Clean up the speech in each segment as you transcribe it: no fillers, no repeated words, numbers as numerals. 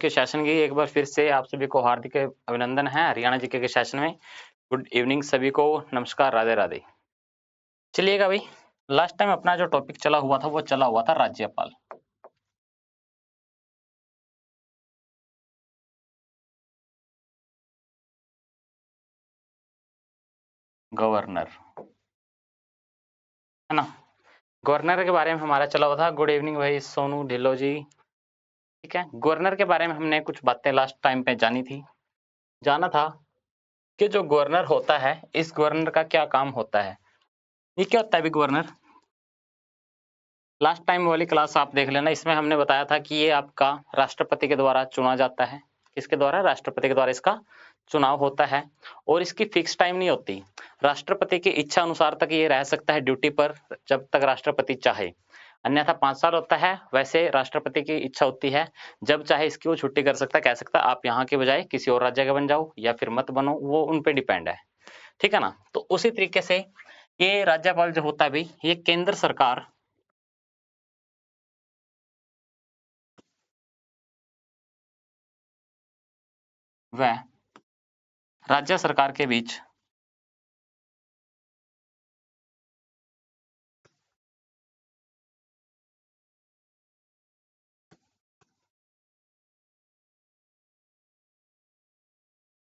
के सेशन की एक बार फिर से आप सभी को हार्दिक अभिनंदन है हरियाणा जीके के सेशन में। गुड इवनिंग सभी को, नमस्कार, राधे राधे। चलिएगा भाई, लास्ट टाइम अपना जो टॉपिक चला हुआ था वो चला हुआ था राज्यपाल। गवर्नर है ना, गवर्नर के बारे में हमारा चला हुआ था। गुड इवनिंग भाई सोनू ढिल्लो जी। ठीक है, गवर्नर के बारे में हमने कुछ बातें लास्ट टाइम पे जाना था कि जो गवर्नर होता है, इस गवर्नर का क्या काम होता है, ये क्या होता है भी गवर्नर। लास्ट टाइम वाली क्लास आप देख लेना, इसमें हमने बताया था कि ये आपका राष्ट्रपति के द्वारा चुना जाता है। किसके द्वारा? राष्ट्रपति के द्वारा इसका चुनाव होता है और इसकी फिक्स टाइम नहीं होती। राष्ट्रपति की इच्छा अनुसार तक ये रह सकता है ड्यूटी पर, जब तक राष्ट्रपति चाहे, अन्यथा 5 साल होता है। वैसे राष्ट्रपति की इच्छा होती है, जब चाहे इसकी वो छुट्टी कर सकता है, कह सकता है आप यहाँ के बजाय किसी और राज्य का बन जाओ या फिर मत बनो, वो उन पे डिपेंड है। ठीक है ना। तो उसी तरीके से ये राज्यपाल जो होता है भाई, ये केंद्र सरकार व राज्य सरकार के बीच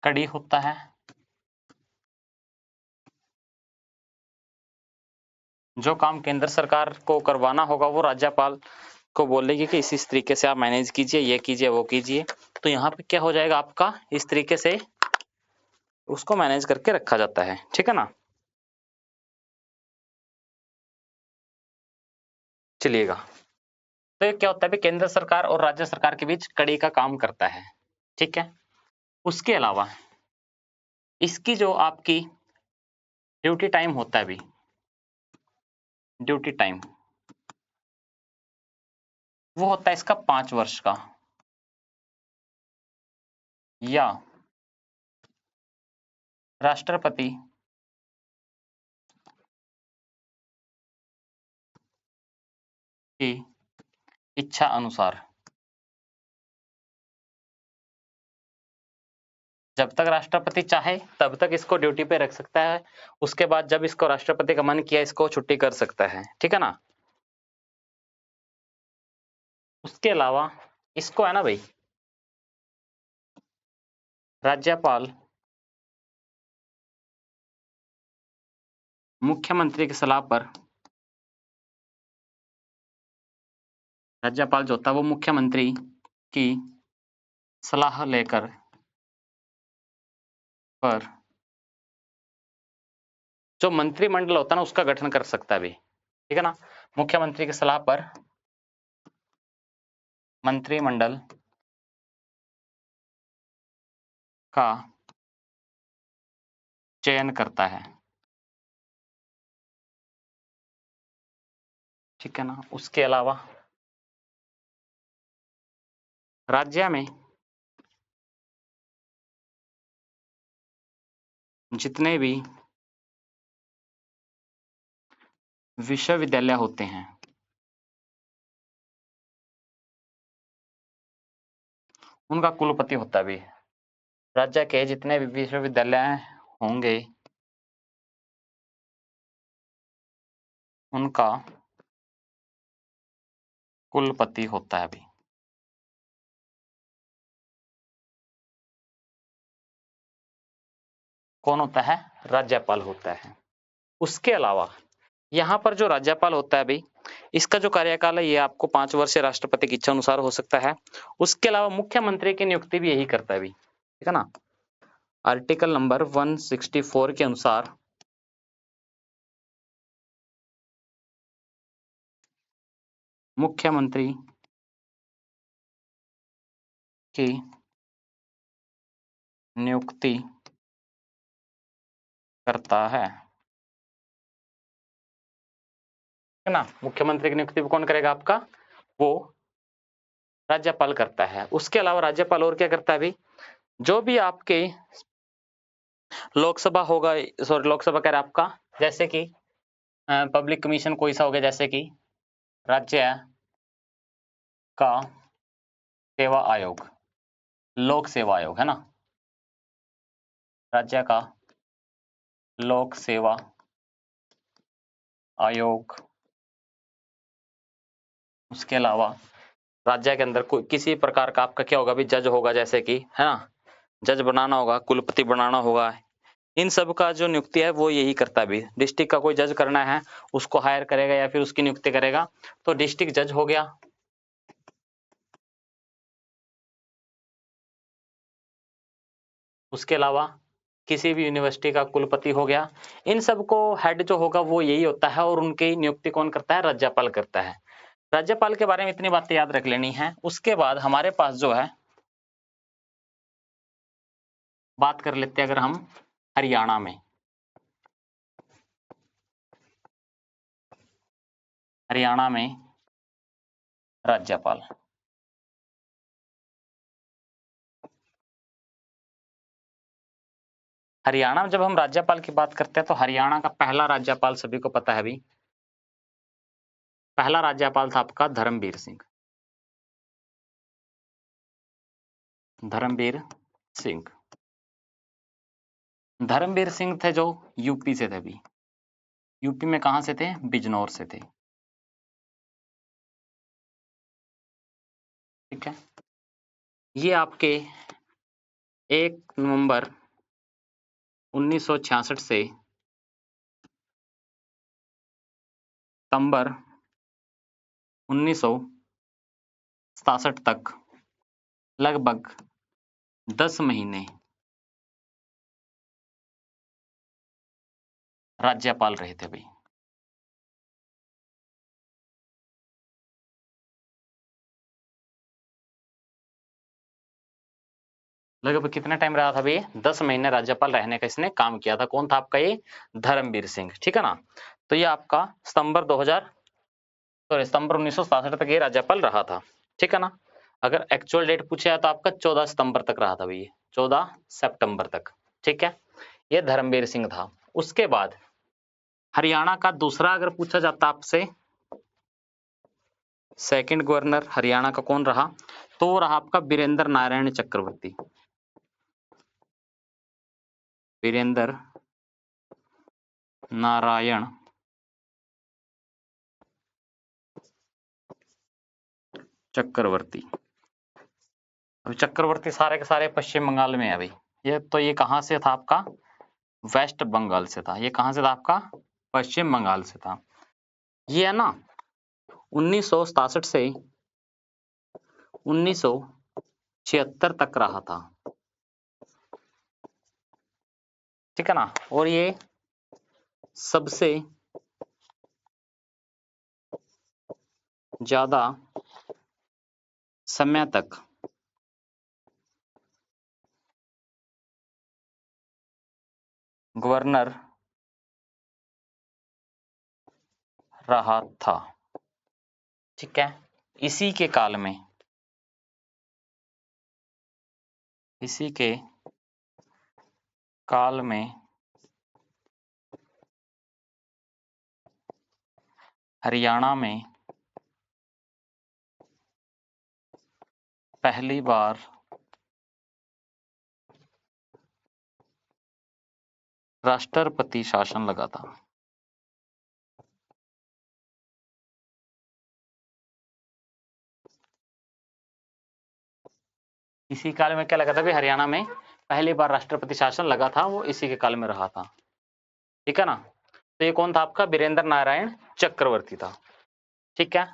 कड़ी होता है। जो काम केंद्र सरकार को करवाना होगा वो राज्यपाल को बोलेगी कि इस तरीके से आप मैनेज कीजिए, ये कीजिए, वो कीजिए। तो यहाँ पे क्या हो जाएगा आपका, इस तरीके से उसको मैनेज करके रखा जाता है। ठीक है ना। चलिएगा, तो ये क्या होता है भाई, केंद्र सरकार और राज्य सरकार के बीच कड़ी का काम करता है। ठीक है। उसके अलावा इसकी जो आपकी ड्यूटी टाइम होता है भाई, ड्यूटी टाइम वो होता है इसका 5 वर्ष का, या राष्ट्रपति की इच्छा अनुसार, जब तक राष्ट्रपति चाहे तब तक इसको ड्यूटी पे रख सकता है। उसके बाद जब इसको राष्ट्रपति का मन किया, इसको छुट्टी कर सकता है। ठीक है ना। उसके अलावा इसको है ना भाई, राज्यपाल मुख्यमंत्री की सलाह पर, राज्यपाल जो होता है वो मुख्यमंत्री की सलाह लेकर पर जो मंत्रिमंडल होता है ना उसका गठन कर सकता है भी। ठीक है ना। मुख्यमंत्री की सलाह पर मंत्रिमंडल का चयन करता है। ठीक है ना। उसके अलावा राज्य में जितने भी विश्वविद्यालय होते हैं उनका कुलपति होता है भी। राज्य के जितने भी विश्वविद्यालय होंगे उनका कुलपति होता है भी। कौन होता है? राज्यपाल होता है। उसके अलावा यहाँ पर जो राज्यपाल होता है भाई, इसका जो कार्यकाल है ये आपको 5 वर्ष से राष्ट्रपति की इच्छा अनुसार हो सकता है। उसके अलावा मुख्यमंत्री की नियुक्ति भी यही करता है भाई। ठीक है ना। आर्टिकल नंबर 164 के अनुसार मुख्यमंत्री की नियुक्ति करता है। है ना। मुख्यमंत्री की नियुक्ति कौन करेगा आपका? वो राज्यपाल करता है। उसके अलावा राज्यपाल और क्या करता है भाई, जो भी आपके लोकसभा होगा, सॉरी लोकसभा कह रहा है आपका, जैसे कि पब्लिक कमीशन कोई सा हो गया, जैसे कि राज्य का सेवा आयोग, लोक सेवा आयोग है ना, राज्य का लोक सेवा आयोग। उसके अलावा राज्य के अंदर कोई किसी प्रकार का आपका क्या होगा भी, जज होगा, जैसे कि है ना, जज बनाना होगा, कुलपति बनाना होगा, इन सब का जो नियुक्ति है वो यही करता है। भी डिस्ट्रिक्ट का कोई जज करना है उसको हायर करेगा या फिर उसकी नियुक्ति करेगा, तो डिस्ट्रिक्ट जज हो गया। उसके अलावा किसी भी यूनिवर्सिटी का कुलपति हो गया। इन सब को हेड जो होगा वो यही होता है, और उनकी नियुक्ति कौन करता है, राज्यपाल करता है। राज्यपाल के बारे में इतनी बातें याद रख लेनी है। उसके बाद हमारे पास जो है, बात कर लेते हैं अगर हम हरियाणा में, हरियाणा में राज्यपाल। हरियाणा में जब हम राज्यपाल की बात करते हैं तो हरियाणा का पहला राज्यपाल सभी को पता है भी, पहला राज्यपाल था आपका धर्मवीर सिंह। धर्मवीर सिंह, धर्मवीर सिंह थे जो यूपी से थे भी। यूपी में कहां से थे, बिजनौर से थे। ठीक है, ये आपके 1 नवंबर 1966 से सितंबर 1967 तक लगभग 10 महीने राज्यपाल रहे थे भाई। लगभग कितना टाइम रहा था भाई, 10 महीने राज्यपाल रहने का इसने काम किया था। कौन था आपका ये, धर्मवीर सिंह। ठीक है ना, तो ये आपका सितंबर 1967 तक ये राज्यपाल रहा था। ठीक है ना, अगर एक्चुअल डेट पूछा तो आपका 14 सितंबर तक रहा था भैया, 14 सितंबर तक। ठीक है, ये धर्मवीर सिंह था। उसके बाद हरियाणा का दूसरा अगर पूछा जाता आपसे, सेकंड गवर्नर हरियाणा का कौन रहा, तो वो रहा आपका वीरेंद्र नारायण चक्रवर्ती। वीरेंद्र नारायण चक्रवर्ती। अभी चक्रवर्ती सारे के सारे पश्चिम बंगाल में है भाई। ये कहां से था आपका, वेस्ट बंगाल से था। ये कहां से था आपका, पश्चिम बंगाल से था। ये है ना 1967 से 1976 तक रहा था। ठीक है ना, और ये सबसे ज्यादा समय तक गवर्नर रहा था। ठीक है, इसी के काल में, इसी के काल में हरियाणा में पहली बार राष्ट्रपति शासन लगा था। इसी काल में क्या लगा था भाई, हरियाणा में पहली बार राष्ट्रपति शासन लगा था, वो इसी के काल में रहा था। ठीक है ना, तो ये कौन था आपका, वीरेंद्र नारायण चक्रवर्ती था। ठीक है,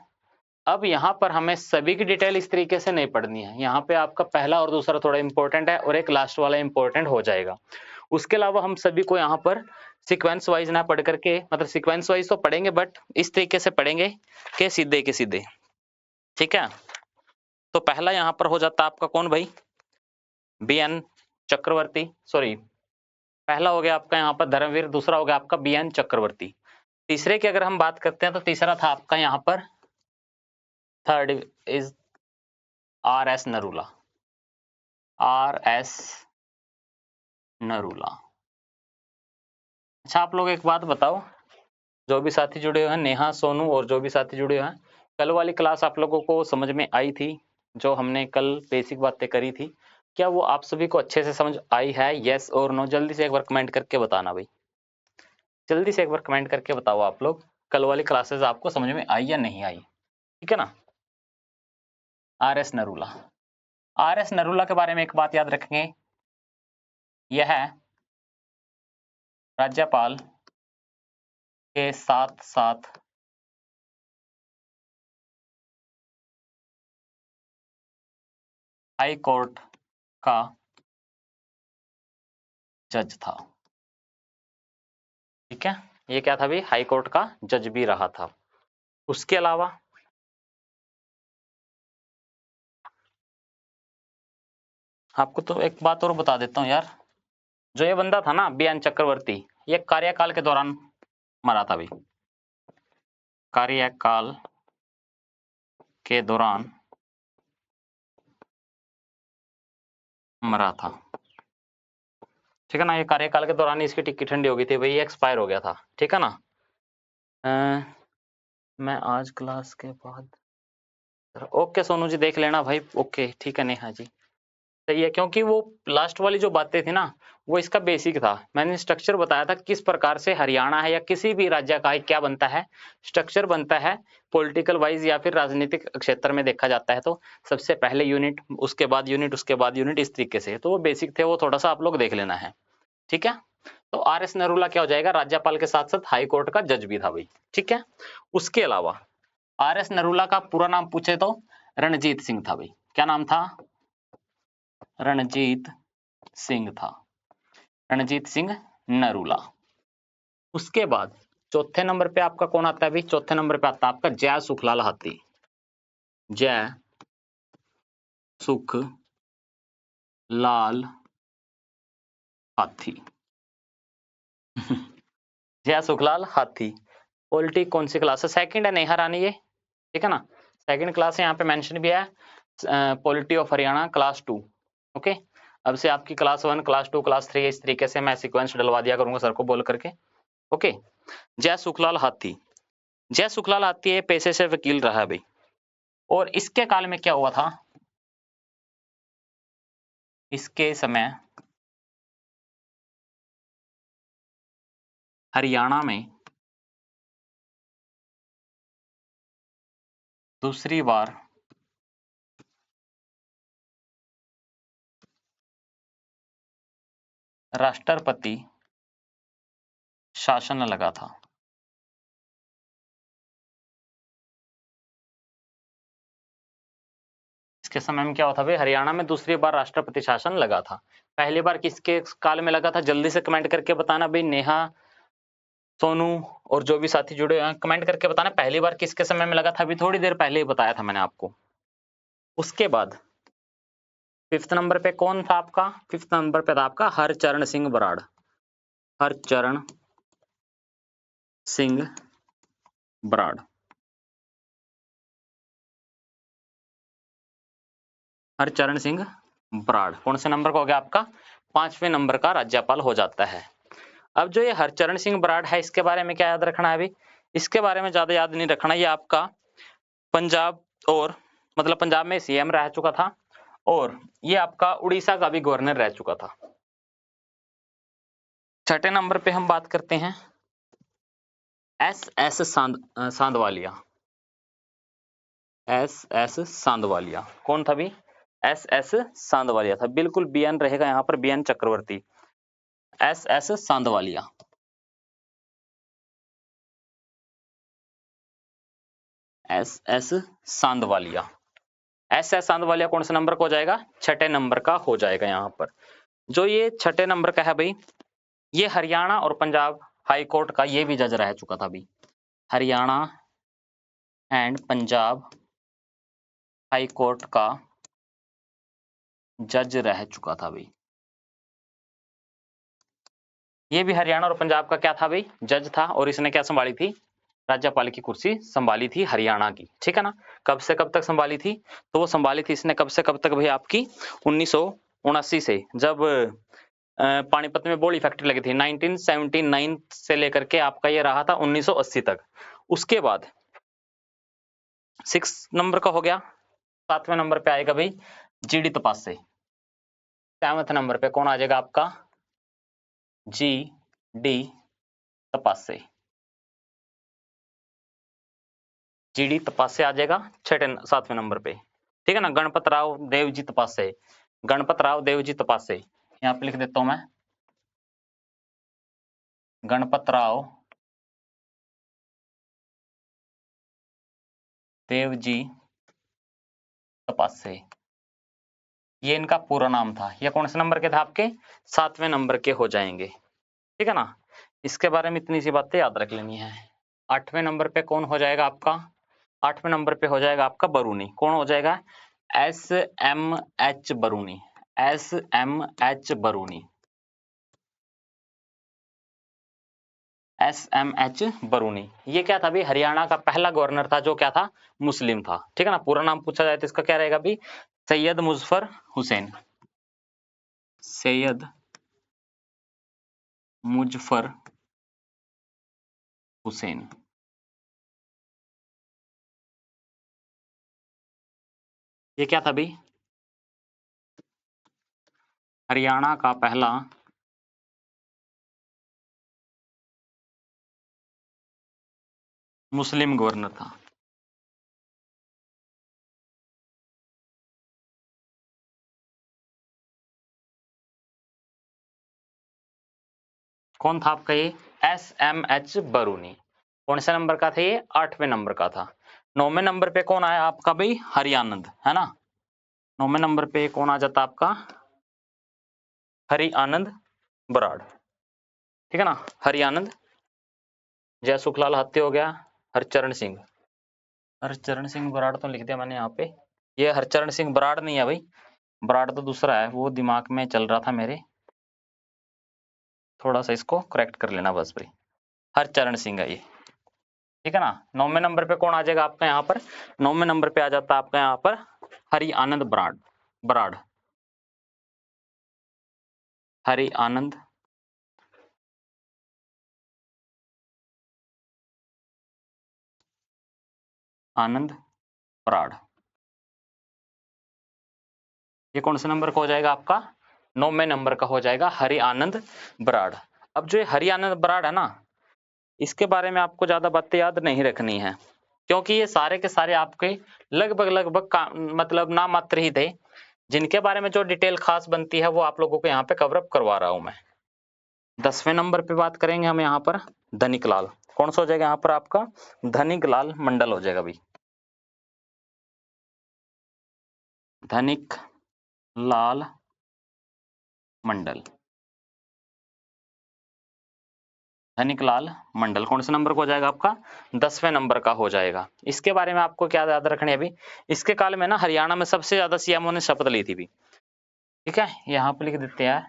अब यहाँ पर हमें सभी की डिटेल इस तरीके से नहीं पढ़नी है। यहाँ पे आपका पहला और दूसरा थोड़ा इंपॉर्टेंट है और एक लास्ट वाला इंपॉर्टेंट हो जाएगा। उसके अलावा हम सभी को यहाँ पर सीक्वेंस वाइज ना पढ़ करके, मतलब सीक्वेंस वाइज तो पढ़ेंगे बट इस तरीके से पढ़ेंगे कि सीधे के सीधे। ठीक है, तो पहला यहाँ पर हो जाता आपका कौन भाई, BN चक्रवर्ती। सॉरी, पहला हो गया आपका यहाँ पर धर्मवीर, दूसरा हो गया आपका BN चक्रवर्ती। तीसरे की अगर हम बात करते हैं तो तीसरा था आपका यहाँ पर, third is RS Narula. RS Narula. अच्छा, आप लोग एक बात बताओ, जो भी साथी जुड़े हुए हैं, नेहा, सोनू और जो भी साथी जुड़े हुए हैं, कल वाली क्लास आप लोगों को समझ में आई थी, जो हमने कल बेसिक बातें करी थी? क्या वो आप सभी को अच्छे से समझ आई है? यस और नो? जल्दी से एक बार कमेंट करके बताना भाई, जल्दी से एक बार कमेंट करके बताओ आप लोग, कल वाली क्लासेस आपको समझ में आई या नहीं आई? ठीक है ना। R S Narula, R S Narula के बारे में एक बात याद रखेंगे, यह राज्यपाल के साथ साथ हाई कोर्ट का जज था। ठीक है, ये क्या था भाई? हाई कोर्ट का जज भी रहा था। उसके अलावा आपको तो एक बात और बता देता हूँ यार, जो ये बंदा था ना बीएन चक्रवर्ती, ये कार्यकाल के दौरान मरा था भाई, कार्यकाल के दौरान मरा था। ठीक है ना, ये कार्यकाल के दौरान इसकी टिक्की ठंडी हो गई थी भाई, ये एक्सपायर हो गया था। ठीक है ना। मैं आज क्लास के बाद, ओके सोनू जी देख लेना भाई, ओके ठीक है नेहा जी, सही है, क्योंकि वो लास्ट वाली जो बातें थी ना वो इसका बेसिक था। मैंने स्ट्रक्चर बताया था किस प्रकार से हरियाणा है या किसी भी राज्य का क्या बनता है, स्ट्रक्चर बनता है पॉलिटिकल वाइज या फिर राजनीतिक क्षेत्र में देखा जाता है तो सबसे पहले यूनिट, उसके बाद यूनिट, उसके बाद यूनिट, इस तरीके से। तो वो बेसिक थे, वो थोड़ा सा आप लोग देख लेना है। ठीक है, तो आर एस नरूला क्या हो जाएगा? राज्यपाल के साथ साथ हाई कोर्ट का जज भी था भाई। ठीक है, उसके अलावा आर एस नरूला का पूरा नाम पूछे तो रणजीत सिंह था भाई। क्या नाम था? रणजीत सिंह था, रणजीत सिंह नरूला। उसके बाद चौथे नंबर पे आपका कौन आता है भाई? चौथे नंबर पे आता है आपका जय सुखलाल हाथी। जय सुख लाल हाथी। जय सुखलाल हाथी। पॉलिटी कौन सी क्लास है? सेकंड है नेहा रानी ये। ठीक है ना, सेकंड क्लास है, यहाँ पे मेंशन भी है polity of Haryana class 2। Okay, अब से आपकी क्लास 1, क्लास 2, क्लास 3 इस तरीके से मैं सीक्वेंस डलवा दिया करूंगा सर को बोल करके। ओके, जय सुखलाल हाथी, जय सुखलाल हाथी ये पेशे से वकील रहा है भाई। और इसके काल में क्या हुआ था? इसके समय हरियाणा में दूसरी बार राष्ट्रपति शासन लगा था। इसके समय में क्या हुआ था भाई? हरियाणा में दूसरी बार राष्ट्रपति शासन लगा था। पहली बार किसके काल में लगा था? जल्दी से कमेंट करके बताना भाई, नेहा, सोनू और जो भी साथी जुड़े हैं कमेंट करके बताना पहली बार किसके समय में लगा था। अभी थोड़ी देर पहले ही बताया था मैंने आपको। उसके बाद फिफ्थ नंबर पे कौन था आपका? फिफ्थ नंबर पे था आपका हरचरण सिंह बराड़। हरचरण सिंह बराड़। हरचरण सिंह बराड़ कौन से नंबर का हो गया आपका? 5वें नंबर का राज्यपाल हो जाता है। अब जो ये हरचरण सिंह बराड़ है, इसके बारे में क्या याद रखना है अभी? इसके बारे में ज्यादा याद नहीं रखना, ये आपका पंजाब और मतलब पंजाब में सीएम रह चुका था और ये आपका उड़ीसा का भी गवर्नर रह चुका था। छठे नंबर पे हम बात करते हैं एस सांधवालिया। एस सांधवालिया कौन था भी? एस सांधवालिया था, बिल्कुल बीएन रहेगा यहाँ पर, बीएन चक्रवर्ती। S Sandhawalia. S Sandhawalia. S Sandhawalia कौन से नंबर का हो जाएगा? छठे नंबर का हो जाएगा यहाँ पर। जो ये छठे नंबर का है भाई, ये हरियाणा और पंजाब हाई कोर्ट का ये भी जज रह चुका था भाई। Haryana and Punjab high court का जज रह चुका था भाई। ये भी हरियाणा और पंजाब का क्या था भाई? जज था। और इसने क्या संभाली थी? राज्यपाल की कुर्सी संभाली थी हरियाणा की। ठीक है ना, कब से कब तक संभाली थी? तो वो संभाली थी इसने कब से कब तक भाई? आपकी 1979 से, जब पानीपत में बोली फैक्ट्री लगी थी। 1979 से लेकर के आपका ये रहा था 1980 तक। उसके बाद 6 नंबर का हो गया। 7वें नंबर पे आएगा भाई जीडी तपासे। 7वें नंबर पे कौन आ जाएगा आपका? G D Tapase. GD Tapase आ जाएगा 7वें नंबर पे, ठीक है ना। गणपत राव देवजी तपासे, गणपत राव देवजी तपासे, यहाँ पे लिख देता हूं मैं, गणपत राव देवजी तपासे, ये इनका पूरा नाम था। ये कौन से नंबर के थे आपके? 7वें नंबर के हो जाएंगे, ठीक है ना। इसके बारे में इतनी सी बातें याद रख लेनी है। 8वें नंबर पे कौन हो जाएगा आपका? 8वें नंबर पे हो जाएगा आपका बरूनी। कौन हो जाएगा? SMH बरूनी, SMH बरूनी, SMH बरूनी। ये क्या था भाई? हरियाणा का पहला गवर्नर था जो क्या था? मुस्लिम था, ठीक है ना। पूरा नाम पूछा जाए तो इसका क्या रहेगा भाई? सैयद मुजफ्फर हुसैन, सैयद मुजफ्फर हुसैन। ये क्या था भाई? हरियाणा का पहला मुस्लिम गवर्नर था। कौन था आपका ये? SMH बरूनी। कौन से नंबर का था ये? 8वें नंबर का था। 9वें नंबर पे कौन आया आपका भाई? हरियानंद, है ना। 9वें नंबर पे कौन आ जाता आपका? हरि आनंद बराड़, ठीक है ना। हरि आनंद, जय सुखलाल हाथी हो गया, हरचरण सिंह, हरचरण सिंह बराड़ तो लिख दिया मैंने यहाँ पे। ये हरचरण सिंह बराड़ नहीं है भाई, बराड़ तो दूसरा है, वो दिमाग में चल रहा था मेरे, थोड़ा सा इसको करेक्ट कर लेना बस भाई। हरचरण सिंह है ये, ठीक है ना। 9वें नंबर पे कौन आ जाएगा आपका यहाँ पर? 9वें नंबर पे आ जाता है आपका यहाँ पर हरि आनंद बराड़, बराड़, हरि आनंद आनंद बराड़। ये कौन से नंबर का हो जाएगा आपका? 9वें नंबर का हो जाएगा हरि आनंद बराड़। अब जो ये हरि आनंद बराड़ है ना, इसके बारे में आपको ज्यादा बातें याद नहीं रखनी है, क्योंकि ये सारे के सारे आपके लगभग लगभग मतलब नाम मात्र ही थे। जिनके बारे में जो डिटेल खास बनती है वो आप लोगों को यहाँ पे कवर अप करवा रहा हूं मैं। 10वें नंबर पे बात करेंगे हम यहाँ पर धनिक लाल। कौन सा हो जाएगा यहाँ पर आपका? धनिक लाल मंडल हो जाएगा भाई, धनिक लाल मंडल, धनिक लाल मंडल कौन से नंबर का हो जाएगा आपका? 10वें नंबर का हो जाएगा। इसके बारे में आपको क्या याद रखना है अभी? इसके काल में ना हरियाणा में सबसे ज्यादा सीएमओ ने शपथ ली थी भी, ठीक है। यहाँ पे लिख देते हैं,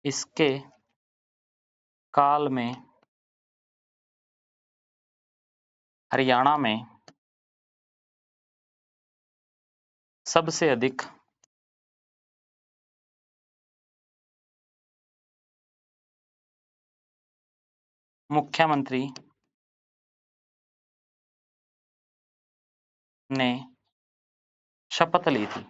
इसके काल में हरियाणा में सबसे अधिक मुख्यमंत्री ने शपथ ली थी।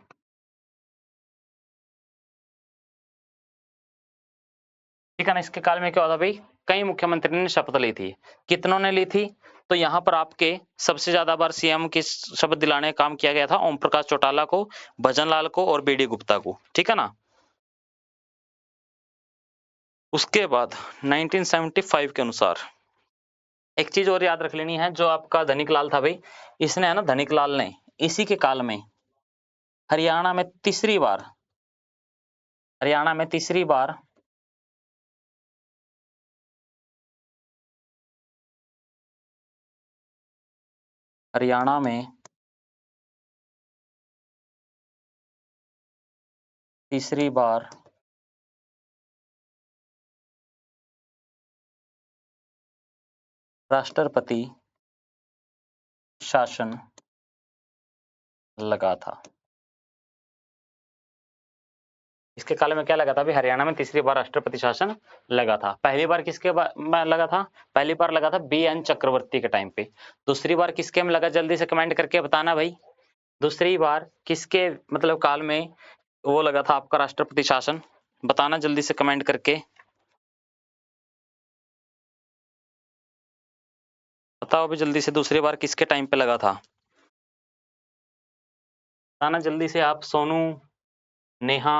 ठीक है ना। इसके काल में क्या होता भाई? कई मुख्यमंत्री ने शपथ ली थी। कितनों ने ली थी? तो यहाँ पर आपके सबसे ज्यादा बार सीएम की शपथ दिलाने का काम किया गया था ओम प्रकाश चौटाला को, भजन लाल को और बीडी गुप्ता को, ठीक है ना। उसके बाद 1975 के अनुसार एक चीज और याद रख लेनी है, जो आपका धनिक लाल था भाई, इसने है ना, धनिक लाल ने इसी के काल में हरियाणा में तीसरी बार, हरियाणा में तीसरी बार हरियाणा में तीसरी बार राष्ट्रपति शासन लगा था। इसके काल में क्या लगा था? हरियाणा में तीसरी बार राष्ट्रपति शासन लगा था। पहली बार किसके में लगा था? पहली बार लगा था BN चक्रवर्ती के टाइम पे। दूसरी बार किसके में लगा? जल्दी से कमेंट करके बताना भाई। दूसरी बार किसके मतलब काल में वो लगा था आपका राष्ट्रपति शासन? बताना जल्दी से कमेंट करके। बताओ अभी जल्दी से, दूसरी बार किसके टाइम पे लगा था? बताना जल्दी से आप। सोनू, नेहा,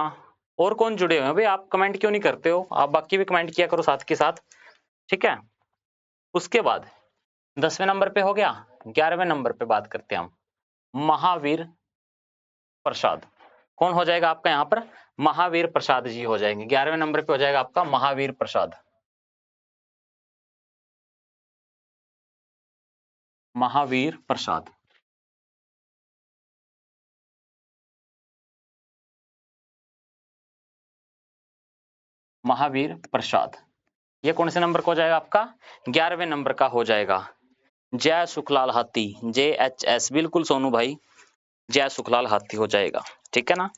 और कौन जुड़े हुए हैं भाई? आप कमेंट क्यों नहीं करते हो? आप बाकी भी कमेंट किया करो साथ के साथ, ठीक है। उसके बाद 10वें नंबर पे हो गया। 11वें नंबर पे बात करते हैं हम, महावीर प्रसाद। कौन हो जाएगा आपका यहाँ पर? महावीर प्रसाद जी हो जाएंगे। 11वें नंबर पे हो जाएगा आपका महावीर प्रसाद। महावीर प्रसाद। महावीर प्रसाद, ये कौन से नंबर का हो जाएगा आपका? 11वें नंबर का हो जाएगा। जय सुखलाल हाथी, JHS, बिल्कुल सोनू भाई, जय सुखलाल हाथी हो जाएगा, ठीक है ना।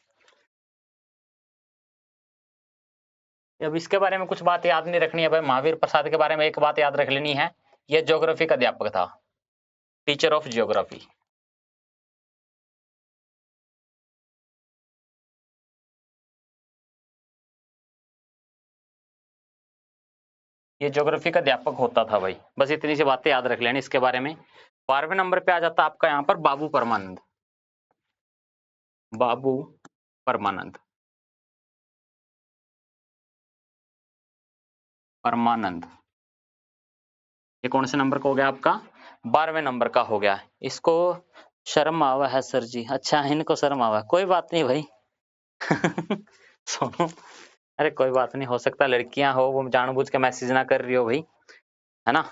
अब इसके बारे में कुछ बात याद नहीं रखनी है भाई। महावीर प्रसाद के बारे में एक बात याद रख लेनी है, ये ज्योग्राफी का अध्यापक था, टीचर ऑफ ज्योग्राफी। ये ज्योग्राफी का अध्यापक होता था भाई, बस इतनी सी बातें याद रख लेनी इसके बारे में। 12वें नंबर पे आ जाता आपका यहाँ पर बाबू परमानंद। बाबू परमानंद, परमानंद, ये कौन से नंबर का हो गया आपका? 12वें नंबर का हो गया। इसको शर्म आवा है सर जी? अच्छा, इनको शर्म आवा, कोई बात नहीं भाई। सोनू, अरे कोई बात नहीं, हो सकता लड़कियां हो वो जानबूझ के मैसेज ना कर रही हो भाई, है ना,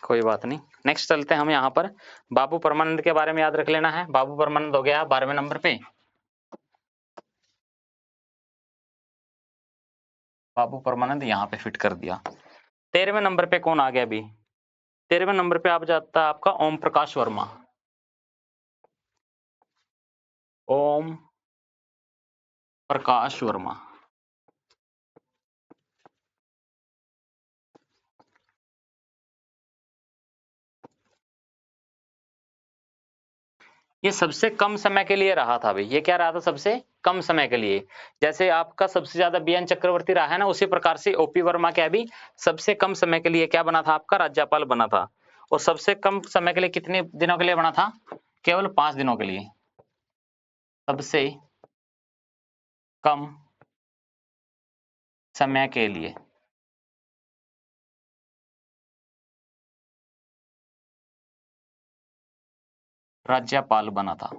कोई बात नहीं। नेक्स्ट चलते हैं हम यहाँ पर। बाबू परमानंद के बारे में याद रख लेना है। बाबू परमानंद हो गया 12वें नंबर पे। बाबू परमानंद यहाँ पे फिट कर दिया। 13वें नंबर पे कौन आ गया अभी? 13वें नंबर पे आप जाता आपका ओम प्रकाश वर्मा। ओम प्रकाश वर्मा, ये सबसे कम समय के लिए रहा था भाई। ये क्या रहा था? सबसे कम समय के लिए। जैसे आपका सबसे ज्यादा बीएन चक्रवर्ती रहा है ना, उसी प्रकार से ओपी वर्मा क्या भी सबसे कम समय के लिए क्या बना था आपका? राज्यपाल बना था। और सबसे कम समय के लिए कितने दिनों के लिए बना था? केवल 5 दिनों के लिए। सबसे कम समय के लिए राज्यपाल बना था।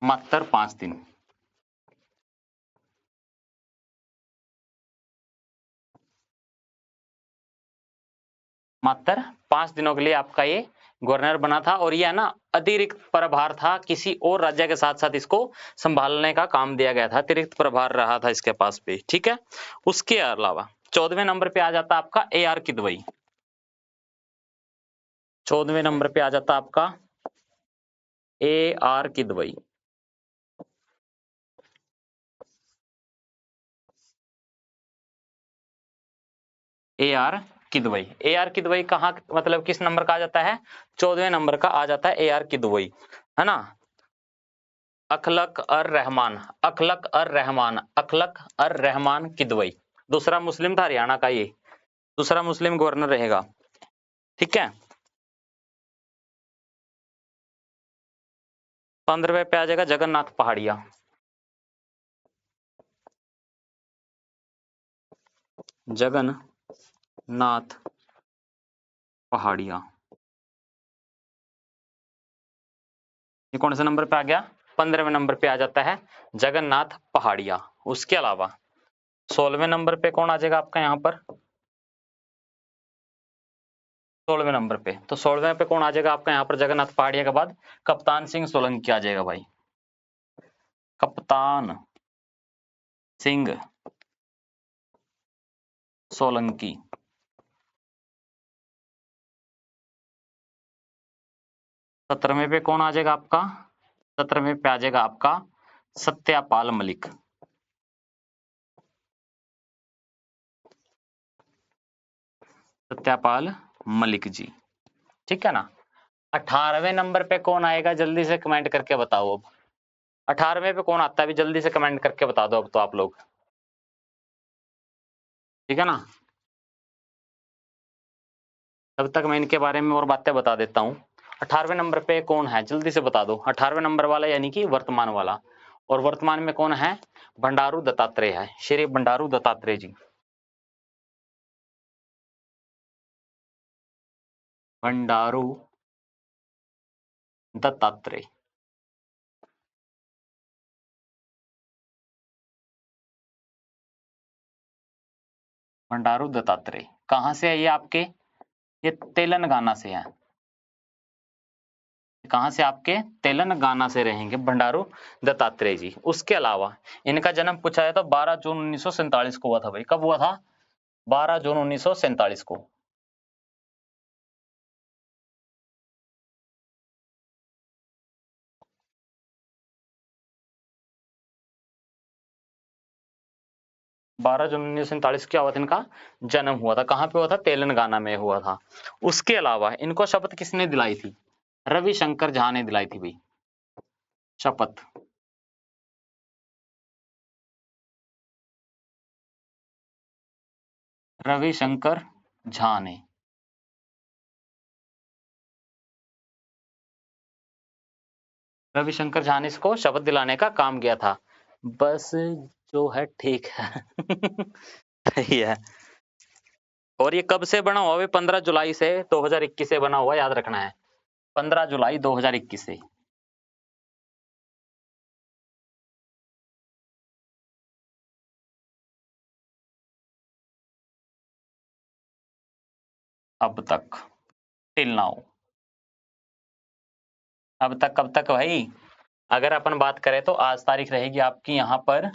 मात्र 5 दिन। मात्र 5 दिनों के लिए आपका ये गवर्नर बना था। और ये है ना अतिरिक्त प्रभार था, किसी और राज्य के साथ साथ इसको संभालने का काम दिया गया था, अतिरिक्त प्रभार रहा था इसके पास भी, ठीक है। उसके अलावा 14वें नंबर पे आ जाता आपका AR किदवई। 14वें नंबर पे आ जाता आपका AR Kidwai. AR Kidwai. AR Kidwai कहाँ, मतलब किस नंबर का आ जाता है? 14वें नंबर का आ जाता है AR किदवई, है ना। अखलक अर रहमान, अखलक अर रहमान, अखलक अर रहमान किदवई। दूसरा मुस्लिम था हरियाणा का, ये दूसरा मुस्लिम गवर्नर रहेगा, ठीक है। 15वें पे आ जाएगा जगन्नाथ पहाड़िया। जगन्नाथ पहाड़िया, ये कौन से नंबर पे आ गया? 15वें नंबर पे आ जाता है जगन्नाथ पहाड़िया। उसके अलावा 16वें नंबर पे कौन आ जाएगा आपका यहाँ पर? 16वें नंबर पे, तो 16वें पे कौन आ जाएगा आपका यहाँ पर जगन्नाथ पहाड़िया के बाद? कप्तान सिंह सोलंकी आ जाएगा भाई। कप्तान सिंह सोलंकी। 17वें पे कौन आ जाएगा आपका? 17वें पे आ जाएगा आपका सत्यपाल मलिक। सत्यपाल मलिक जी, ठीक है ना। 18वें नंबर पे कौन आएगा, जल्दी से कमेंट करके बताओ। अब 18वें पे कौन आता है, अभी जल्दी से कमेंट करके बता दो अब तो आप लोग, ठीक है ना। तब तक मैं इनके बारे में और बातें बता देता हूँ। 18वें नंबर पे कौन है, जल्दी से बता दो। 18वें नंबर वाला यानी कि वर्तमान वाला, और वर्तमान में कौन है, बंडारू दत्तात्रेय है, श्री बंडारू दत्तात्रेय जी। बंडारू दत्तात्रेय, बंडारू दत्तात्रेय कहाँ से है ये आपके, ये तेलंगाना से है। कहाँ से, आपके तेलंगाना से रहेंगे बंडारू दत्तात्रेय जी। उसके अलावा इनका जन्म पूछा है तो 12 जून 1947 को हुआ था भाई। कब हुआ था, 12 जून 1947 को। 12 जून 1947 क्या हुआ था, इनका जन्म हुआ था। कहाँ पे हुआ था, तेलंगाना में हुआ था। उसके अलावा इनको शपथ किसने दिलाई थी, रविशंकर झा ने दिलाई थी भाई शपथ। रविशंकर झा ने, रविशंकर झा ने इसको शपथ दिलाने का काम किया था। बस जो है ठीक है सही है। और ये कब से बना हुआ, 15 जुलाई से 2021 से बना हुआ, याद रखना है, 15 जुलाई 2021 से। अब तक, टिल नाउ, अब तक कब तक भाई, अगर अपन बात करें तो आज तारीख रहेगी आपकी यहाँ पर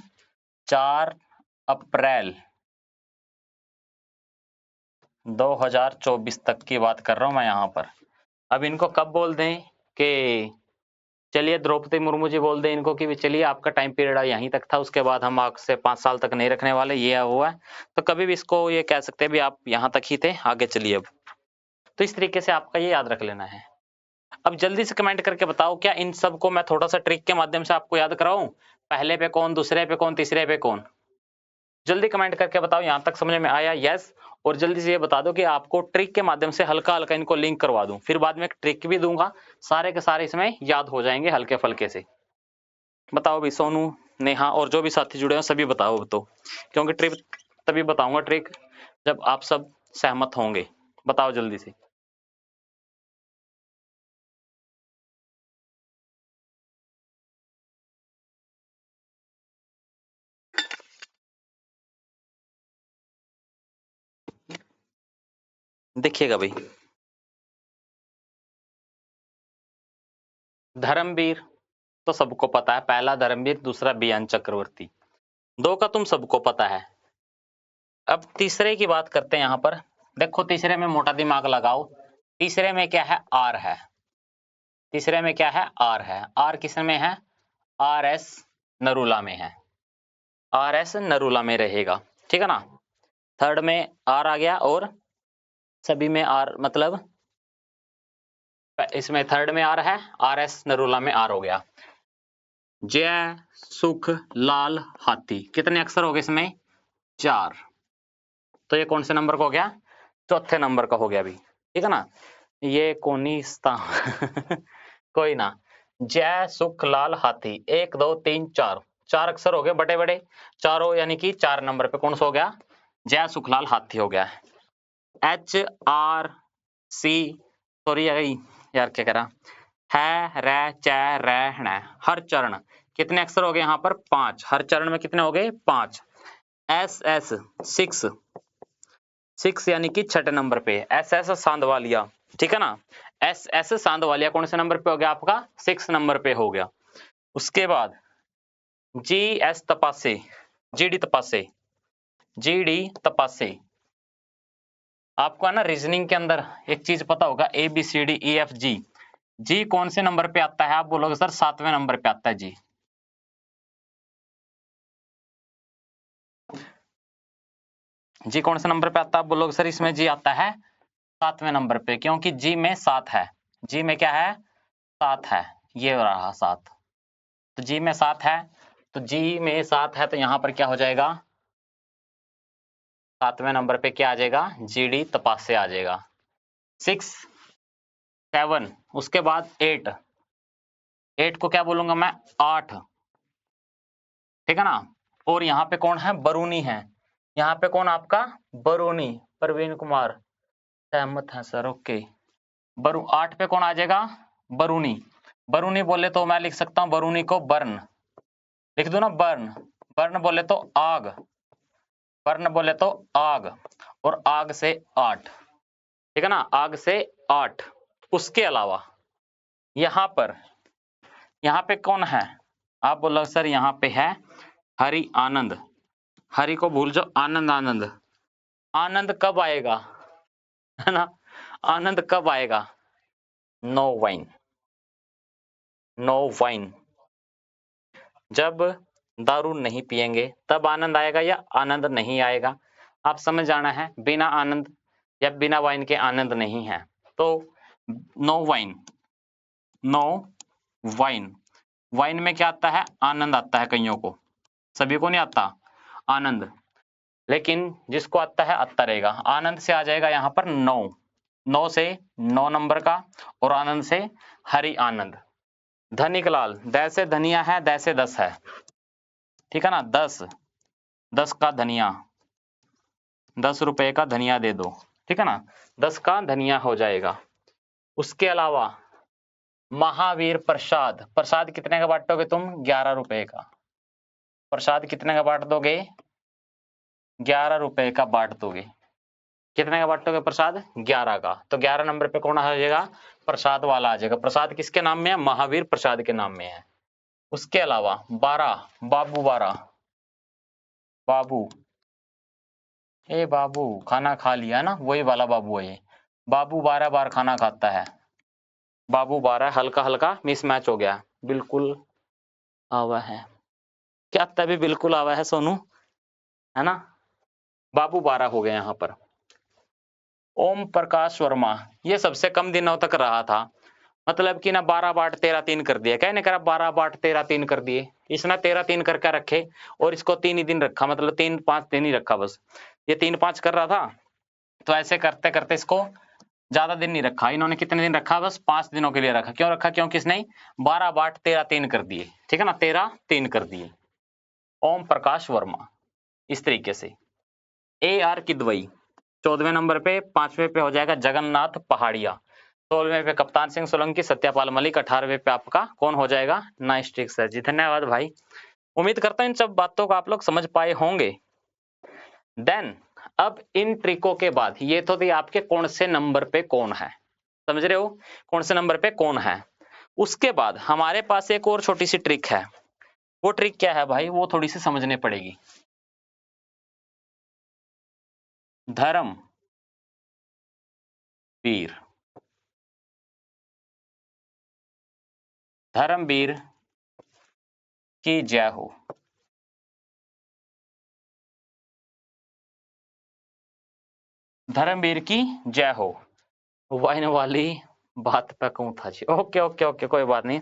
4 अप्रैल 2024 तक की बात कर रहा हूँ मैं यहाँ पर। अब इनको कब बोल दें कि चलिए द्रौपदी मुर्मू जी बोल दें इनको कि चलिए आपका टाइम पीरियड यहीं तक था, उसके बाद हम आपसे 5 साल तक नहीं रखने वाले, ये हुआ है, तो कभी भी इसको ये कह सकते हैं भी आप यहाँ तक ही थे, आगे चलिए अब। तो इस तरीके से आपका ये याद रख लेना है। अब जल्दी से कमेंट करके बताओ, क्या इन सब को मैं थोड़ा सा ट्रिक के माध्यम से आपको याद कराऊं, पहले पे कौन, दूसरे पे कौन, तीसरे पे कौन, जल्दी कमेंट करके बताओ यहां तक समझ में आया, यस। और जल्दी से ये बता दो कि आपको ट्रिक के माध्यम से हल्का हल्का इनको लिंक करवा दूं, फिर बाद में एक ट्रिक भी दूंगा, सारे के सारे इसमें याद हो जाएंगे हल्के फल्के से। बताओ भी सोनू, नेहा और जो भी साथी जुड़े हैं सभी बताओ अब तो, क्योंकि ट्रिक तभी बताऊंगा ट्रिक जब आप सब सहमत होंगे। बताओ जल्दी से। देखिएगा भाई, धर्मवीर तो सबको पता है, पहला धर्मवीर, दूसरा बियान चक्रवर्ती, दो का तुम सबको पता है। अब तीसरे की बात करते हैं यहाँ पर। देखो तीसरे में मोटा दिमाग लगाओ, तीसरे में क्या है, आर है। तीसरे में क्या है, आर है। आर किस में है, आर एस नरूला में है, आर एस नरूला में रहेगा, ठीक है ना। थर्ड में आर आ गया, और सभी में आर, मतलब इसमें थर्ड में आर है, आर एस नरूला में आर हो गया। जय सुख लाल हाथी, कितने अक्षर हो गए इसमें, 4। तो ये कौन से नंबर का हो गया, चौथे नंबर का हो गया अभी, ठीक है ना। ये कोनिस्ता कोई ना। जय सुख लाल हाथी, 1 2 3 4, 4 अक्षर हो गए बड़े बड़े, चारों, यानी कि 4 नंबर पे कौन सा हो गया, जय सुख लाल हाथी हो गया। एच आर सी, सॉरी यार क्या करा, है रै च रहना, हर चरण कितने अक्षर हो गए यहाँ पर, 5, हर चरण में कितने हो गए, 5। एस एस 6, 6 यानी कि छठे नंबर पे, एस एस सांधवालिया, ठीक है ना। एस एस सांधवालिया कौन से नंबर पे हो गया आपका, 6 नंबर पे हो गया। उसके बाद G S Tapase, G D Tapase, G D Tapase, आपको है ना रीजनिंग के अंदर एक चीज पता होगा, A B C D E F G, G कौन से नंबर पे आता है, आप बोलोगे सर 7वें नंबर पे आता है जी। जी कौन से नंबर पे आता है, आप बोलोगे सर इसमें जी आता है 7वें नंबर पे, क्योंकि जी में 7 है, जी में क्या है, 7 है, ये रहा 7। तो जी में 7 है, तो जी में 7 है, तो यहाँ पर क्या हो जाएगा, 7वें नंबर पे क्या आ जाएगा, जीडी तपासे आ जाएगा। 6 7, उसके बाद 8, 8 को क्या बोलूंगा मैं, 8, ठीक है ना। और यहाँ पे कौन है, बरूनी है, यहाँ पे कौन आपका, बरूनी, प्रवीण कुमार, सहमत है सर, ओके। 8 पे कौन आ जाएगा, बरूनी। बरूनी बोले तो मैं लिख सकता हूँ बरूनी को बर्न, लिख दो ना बर्न, बर्न बोले तो आग, बर्न बोले तो आग, और आग से 8, ठीक है ना, आग से 8। उसके अलावा यहाँ पे कौन है, आप बोलो सर यहाँ पे है हरि आनंद, हरि को भूल जाओ, आनंद, आनंद, आनंद कब आएगा, है ना, आनंद कब आएगा, नो वाइन, नो वाइन, जब दारू नहीं पिएंगे तब आनंद आएगा या आनंद नहीं आएगा, आप समझ जाना है। बिना आनंद या बिना वाइन के आनंद नहीं है, तो no wine, no wine. Wine में क्या आता है, आनंद आता है, कईयों को, सभी को नहीं आता आनंद, लेकिन जिसको आता रहेगा। आनंद से आ जाएगा यहाँ पर 9, 9 से 9 नंबर का, और आनंद से हरि आनंद। धनिक लाल, दै से धनिया है, दै से 10 है, ठीक है ना, 10, 10 का धनिया, 10 रुपए का धनिया दे दो, ठीक है ना, 10 का धनिया हो जाएगा। उसके अलावा महावीर प्रसाद, प्रसाद कितने का बांटोगे तुम, 11 रुपए का, प्रसाद कितने का बांट दोगे, 11 रुपए का बांट दोगे, कितने का बांटोगे प्रसाद, 11 का, तो 11 नंबर पे कौन आ जाएगा, प्रसाद वाला आ जाएगा। प्रसाद किसके नाम में है, महावीर प्रसाद के नाम में है। उसके अलावा 12, बाबू 12, बाबू, ए बाबू खाना खा लिया ना, वही वाला बाबू है ये, बाबू 12 बार खाना खाता है, बाबू 12 हल्का हल्का मिसमैच हो गया, बिल्कुल आवा है, क्या तभी बिल्कुल आवा है सोनू, है ना, बाबू 12 हो गया यहाँ पर। ओम प्रकाश वर्मा, ये सबसे कम दिनों तक रहा था, मतलब कि ना 12 बाट 13 3 कर दिया, कहने करा 12 बाट 13 3 कर दिए, इसने 13 3 करके रखे, और इसको 3 ही दिन रखा, मतलब 3 5 दिन ही रखा बस, ये 3 5 कर रहा था, तो ऐसे करते करते इसको ज्यादा दिन नहीं रखा, इन्होंने कितने दिन रखा, बस 5 दिनों के लिए रखा। क्यों रखा, क्योंकि इसने 12 बाट 13 3 कर दिए, ठीक है ना, 13 3 कर दिए। ओम प्रकाश वर्मा, इस तरीके से। ए आर किदवई 14वें नंबर पे, 5वें पे हो जाएगा जगन्नाथ पहाड़िया, 16वें पे कप्तान सिंह सोलंकी, सत्यापाल मलिक, 18वें पे आपका कौन हो जाएगा, नाइस ट्रिक सर जी, धन्यवाद भाई। उम्मीद करता हूं इन सब बातों को आप लोग समझ पाए होंगे। देन अब इन ट्रिकों के बाद, ये तो थी आपके कौन से नंबर पे कौन है, समझ रहे हो, कौन से नंबर पे कौन है। उसके बाद हमारे पास एक और छोटी सी ट्रिक है, वो ट्रिक क्या है भाई, वो थोड़ी सी समझनी पड़ेगी। धर्म वीर, धर्मवीर की जय हो, धर्मवीर की जय हो, वाइन वाली बात पे कहूं था जी, ओके ओके ओके, कोई बात नहीं,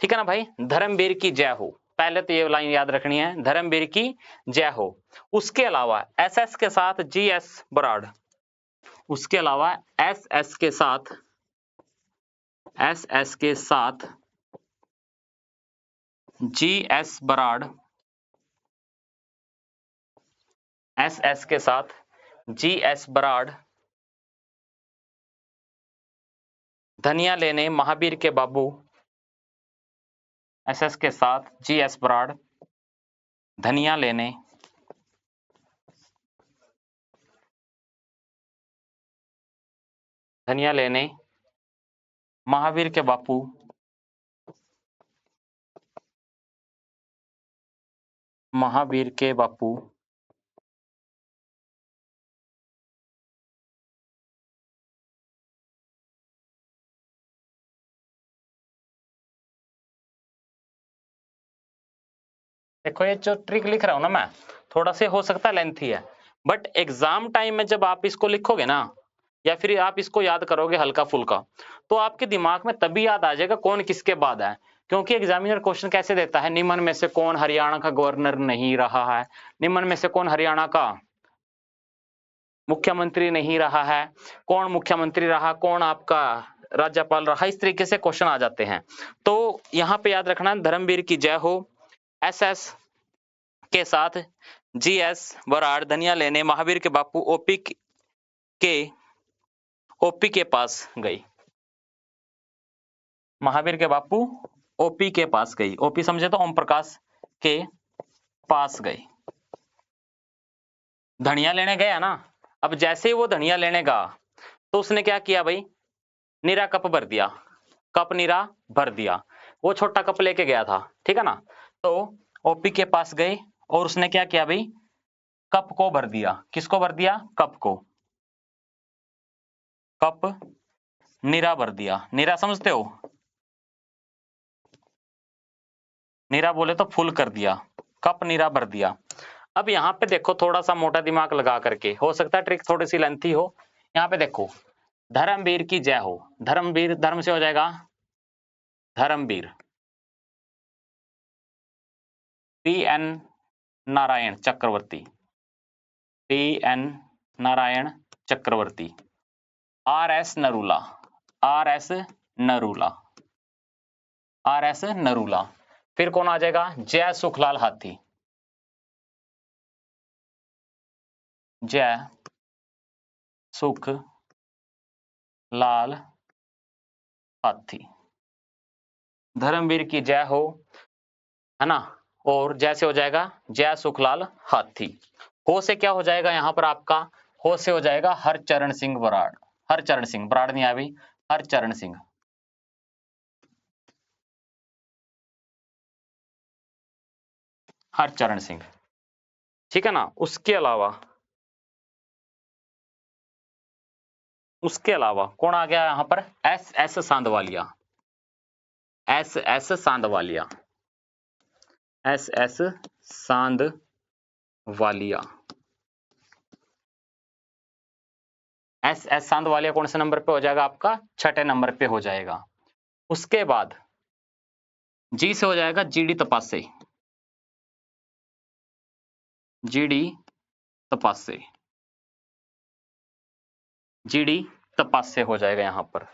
ठीक है ना भाई, धर्मवीर की जय हो, पहले तो ये लाइन याद रखनी है, धर्मवीर की जय हो। उसके अलावा एस एस के साथ जी एस बराड़, उसके अलावा एस एस के साथ, एस एस के साथ G S Brar, S S के साथ जी एस बराड़, धनिया लेने महावीर के बाबू, एस एस के साथ जी एस बराड़, धनिया लेने धनिया लेने महावीर के बापू, महावीर के बापू, देखो ये जो ट्रिक लिख रहा हूं ना मैं, थोड़ा से हो सकता है लेंथी है, बट एग्जाम टाइम में जब आप इसको लिखोगे ना, या फिर आप इसको याद करोगे हल्का फुल्का, तो आपके दिमाग में तभी याद आ जाएगा कौन किसके बाद है। क्योंकि एग्जामिनर क्वेश्चन कैसे देता है, निम्न में से कौन हरियाणा का गवर्नर नहीं रहा है, निम्न में से कौन हरियाणा का मुख्यमंत्री नहीं रहा है, कौन मुख्यमंत्री रहा, कौन आपका राज्यपाल रहा, इस तरीके से क्वेश्चन आ जाते हैं। तो यहाँ पे याद रखना, धर्मवीर की जय हो एसएस के साथ जीएस बराड़ धनिया लेने महावीर के बापू ओपी के पास गई। महावीर के बापू ओपी के पास गई, ओपी समझे तो ओम प्रकाश के पास गई। धनिया लेने गया ना, अब जैसे ही वो धनिया लेने गया तो उसने क्या किया भाई, नीरा कप भर दिया, कप नीरा भर दिया, वो छोटा कप लेके गया था, ठीक है ना। तो ओपी के पास गए और उसने क्या किया भाई, कप को भर दिया, किसको भर दिया, कप को, कप नीरा भर दिया। नीरा समझते हो, नीरा बोले तो फुल कर दिया, कप नीरा भर दिया। अब यहाँ पे देखो थोड़ा सा मोटा दिमाग लगा करके, हो सकता है ट्रिक थोड़ी सी लेंथी हो। यहाँ पे देखो, धर्मवीर की जय हो, धर्मवीर धर्म से हो जाएगा Dharamvir, P N Narayan Chakravarti, P N Narayan Chakravarti, R S Narula, R S Narula, R S Narula. फिर कौन आ जाएगा, जय सुखलाल हाथी, जय सुख लाल हाथी। धर्मवीर की जय हो, है ना, और जैसे हो जाएगा जय सुखलाल हाथी। हो से क्या हो जाएगा यहाँ पर आपका, हो से हो जाएगा हरचरण सिंह बराड़, हरचरण सिंह बराड़ नहीं आई, हरचरण सिंह, हरचरण सिंह, ठीक है ना। उसके अलावा कौन आ गया यहाँ पर, S S Sandhawalia, S S Sandhawalia, S S Sandhawalia, S S Sandhawalia कौन से नंबर पे हो जाएगा आपका, छठे नंबर पे हो जाएगा। उसके बाद जी से हो जाएगा GD Tapase, GD Tapase, GD Tapase हो जाएगा यहाँ पर।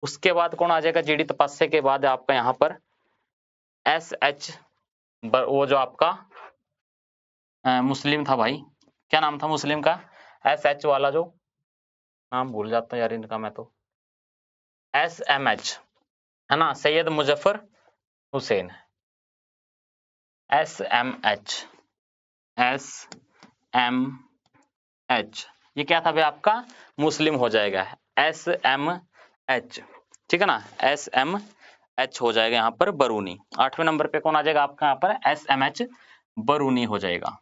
उसके बाद कौन आ जाएगा, जीडी तपासे के बाद आपका यहाँ पर एस एच, वो जो आपका मुस्लिम था भाई, क्या नाम था मुस्लिम का, एस एच वाला, जो नाम भूल जाता हूँ यार इनका मैं तो, एस एम एच, है ना, Syed Muzaffar Hussain, S M H, S M H, ये क्या था भाई आपका, मुस्लिम हो जाएगा, एस एम एच, ठीक है ना, एस एम एच हो जाएगा यहाँ पर बरूनी। 8वें नंबर पे कौन आ जाएगा आपका यहाँ पर, एस एम एच बरूनी हो जाएगा।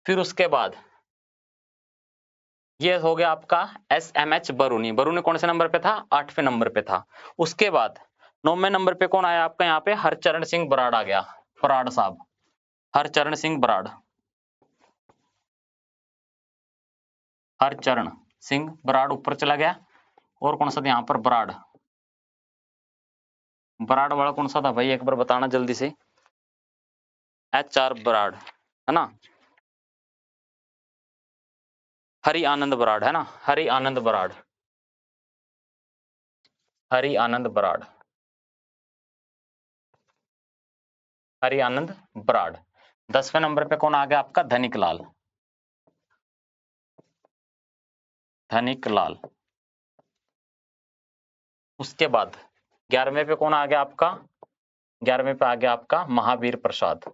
फिर उसके बाद ये हो गया आपका S M H Baruni, Baruni कौन से नंबर पे था, 8वें नंबर पे था। उसके बाद 9वें नंबर पे कौन आया आपका यहाँ पे, हरचरण सिंह बराड़ आ गया, बराड़ साहब, हरचरण सिंह बराड़, हरचरण सिंह बराड़ ऊपर चला गया। और कौन सा था यहाँ पर, बराड़, बराड़ वाला कौन सा था भाई, एक बार बताना जल्दी से, एच आर बराड़, है ना, हरि आनंद बराड़, है ना, हरि आनंद बराड़, हरि आनंद बराड़, हरि आनंद बराड़। 10वें नंबर पे कौन आ गया आपका, धनिक लाल, धनिक लाल। उसके बाद 11वें पे कौन आ गया आपका, 11वें पे आ गया आपका महावीर प्रसाद,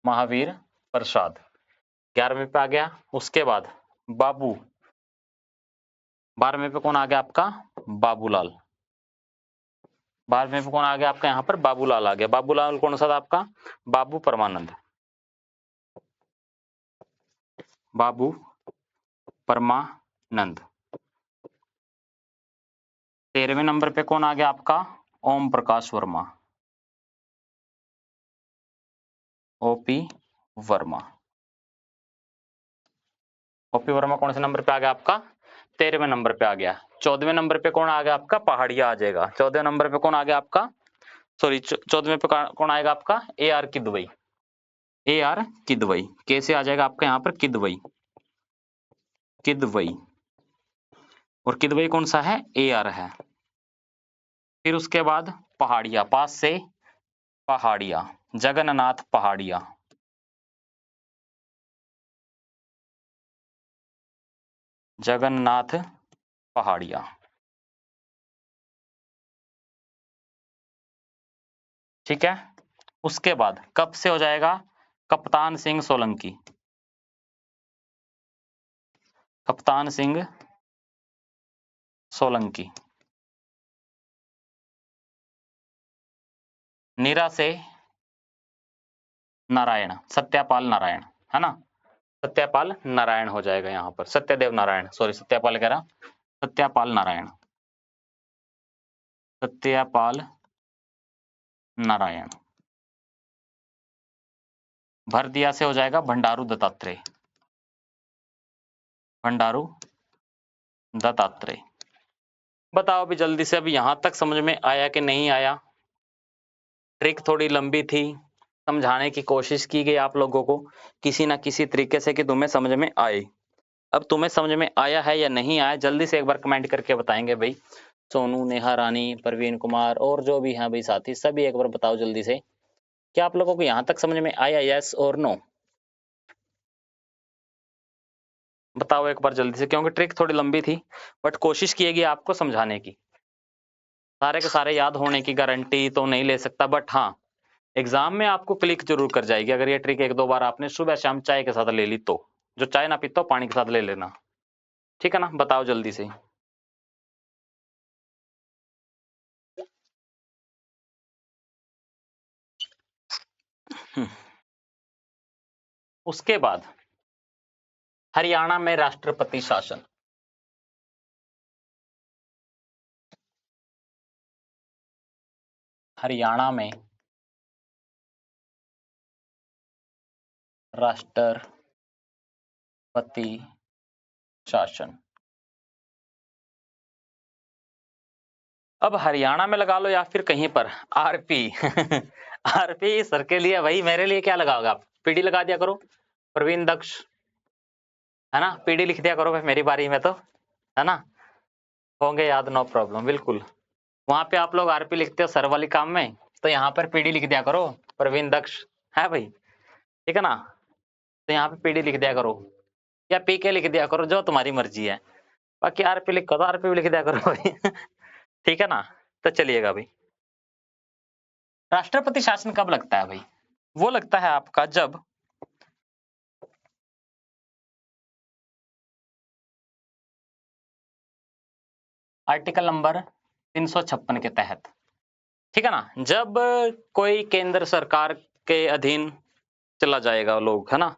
महावीर प्रसाद 11वें पे आ गया। उसके बाद बाबू, 12वें पे कौन आ गया आपका, बाबूलाल, 12वें पे कौन आ गया आपका यहाँ पर, बाबूलाल आ गया। बाबूलाल कौन सा था आपका, बाबू परमानंद, बाबू परमानंद। 13वें नंबर पे कौन आ गया आपका, ओम प्रकाश वर्मा, ओपी वर्मा। ओपी वर्मा कौन से नंबर पे आ गया आपका? 13वें नंबर पे आ गया। 14वें नंबर पे कौन आ गया आपका? पहाड़िया आ जाएगा। 14वें नंबर पे कौन आ गया आपका? सॉरी 14वें पे कौन आएगा आपका? A R Kidwai. A R Kidwai कैसे आ जाएगा आपका यहाँ पर? किदवई, किदवई। और किदवई कौन सा है? ए आर है। फिर उसके बाद पहाड़िया, पास से पहाड़िया, जगन्नाथ पहाड़िया। जगन्नाथ पहाड़िया। ठीक है। उसके बाद कब से हो जाएगा? कप्तान सिंह सोलंकी। कप्तान सिंह सोलंकी। नीरा से नारायण, सत्यपाल नारायण, है ना? सत्यपाल नारायण हो जाएगा यहाँ पर, सत्यदेव नारायण, सॉरी सत्यपाल कह रहा, सत्यपाल नारायण, सत्यपाल नारायण। भर दिया से हो जाएगा भंडारू दत्तात्रेय, भंडारू दत्तात्रेय। बताओ अभी जल्दी से, अभी यहां तक समझ में आया कि नहीं आया? ट्रिक थोड़ी लंबी थी, समझाने की कोशिश की गई आप लोगों को किसी ना किसी तरीके से कि तुम्हें समझ में आए। अब तुम्हें समझ में आया है या नहीं आया, जल्दी से एक बार कमेंट करके बताएंगे भाई। सोनू, नेहा रानी, प्रवीण कुमार और जो भी हैं भाई साथी, सभी एक बार बताओ जल्दी से, क्या आप लोगों को यहां तक समझ में आया? यस और नो बताओ एक बार जल्दी से, क्योंकि ट्रिक थोड़ी लंबी थी बट कोशिश किएगी आपको समझाने की। सारे के सारे याद होने की गारंटी तो नहीं ले सकता, बट हाँ एग्जाम में आपको क्लिक जरूर कर जाएगी अगर ये ट्रिक एक दो बार आपने सुबह शाम चाय के साथ ले ली तो। जो चाय ना पीता हो पानी के साथ ले लेना, ठीक है ना? बताओ जल्दी से। उसके बाद हरियाणा में राष्ट्रपति शासन। हरियाणा में राष्ट्रपति शासन। अब हरियाणा में लगा लो या फिर कहीं पर आरपी। आरपी सर के लिए, भाई मेरे लिए क्या लगाओगे आप? पीडी लगा दिया करो, प्रवीण दक्ष, है ना? पीडी लिख दिया करो भाई मेरी बारी में तो, है ना? होंगे याद, नो प्रॉब्लम, बिल्कुल। वहां पे आप लोग आरपी लिखते हो सर वाली काम में, तो यहाँ पर पीडी लिख दिया करो, प्रवीण दक्ष, है भाई? ठीक है ना? तो यहाँ पे पीडी लिख दिया करो या पीके लिख दिया करो, जो तुम्हारी मर्जी है। बाकी आरपी लिखो तो आरपी भी लिख दिया करो भाई। ठीक है ना? तो चलिएगा भाई, राष्ट्रपति शासन कब लगता है भाई? वो लगता है आपका जब आर्टिकल नंबर 356 के तहत, ठीक है ना? जब कोई केंद्र सरकार के अधीन चला जाएगा लोग, है ना?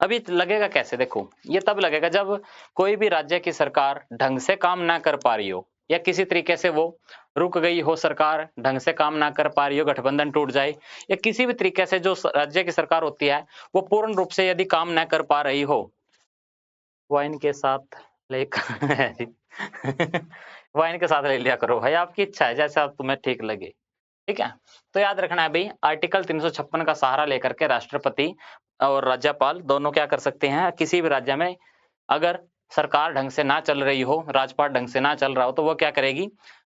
अभी लगेगा कैसे? देखो ये तब लगेगा जब कोई भी राज्य की सरकार ढंग से काम ना कर पा रही हो, या किसी तरीके से वो रुक गई हो, सरकार ढंग से काम ना कर पा रही हो, गठबंधन टूट जाए, या किसी भी तरीके से जो राज्य की सरकार होती है वो पूर्ण रूप से यदि काम ना कर पा रही हो, वाइन के साथ लेकर वाइन के साथ ले लिया करो भाई, आपकी इच्छा है, जैसा तुम्हें ठीक लगे। ठीक है, तो याद रखना है भाई, आर्टिकल 356 का सहारा लेकर के राष्ट्रपति और राज्यपाल दोनों क्या कर सकते हैं? किसी भी राज्य में अगर सरकार ढंग से ना चल रही हो, राजपाट ढंग से ना चल रहा हो, तो वो क्या करेगी?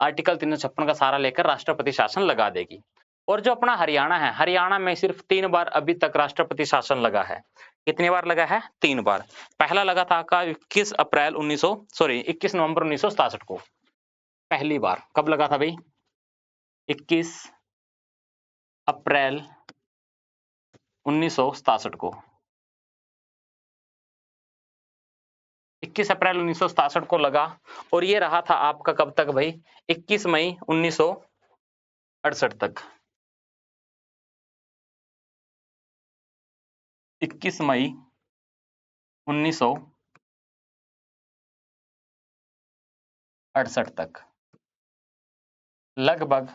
आर्टिकल 356 का सहारा लेकर राष्ट्रपति शासन लगा देगी। और जो अपना हरियाणा है, हरियाणा में सिर्फ 3 बार अभी तक राष्ट्रपति शासन लगा है। कितनी बार लगा है? 3 बार। पहला लगा था आपका 21 नवंबर 1967 को, पहली बार। कब लगा था भाई? 21 अप्रैल 1967 को। 21 अप्रैल 1967 को लगा, और ये रहा था आपका कब तक भाई? 21 मई 1968 तक। 21 मई 1968 तक, लगभग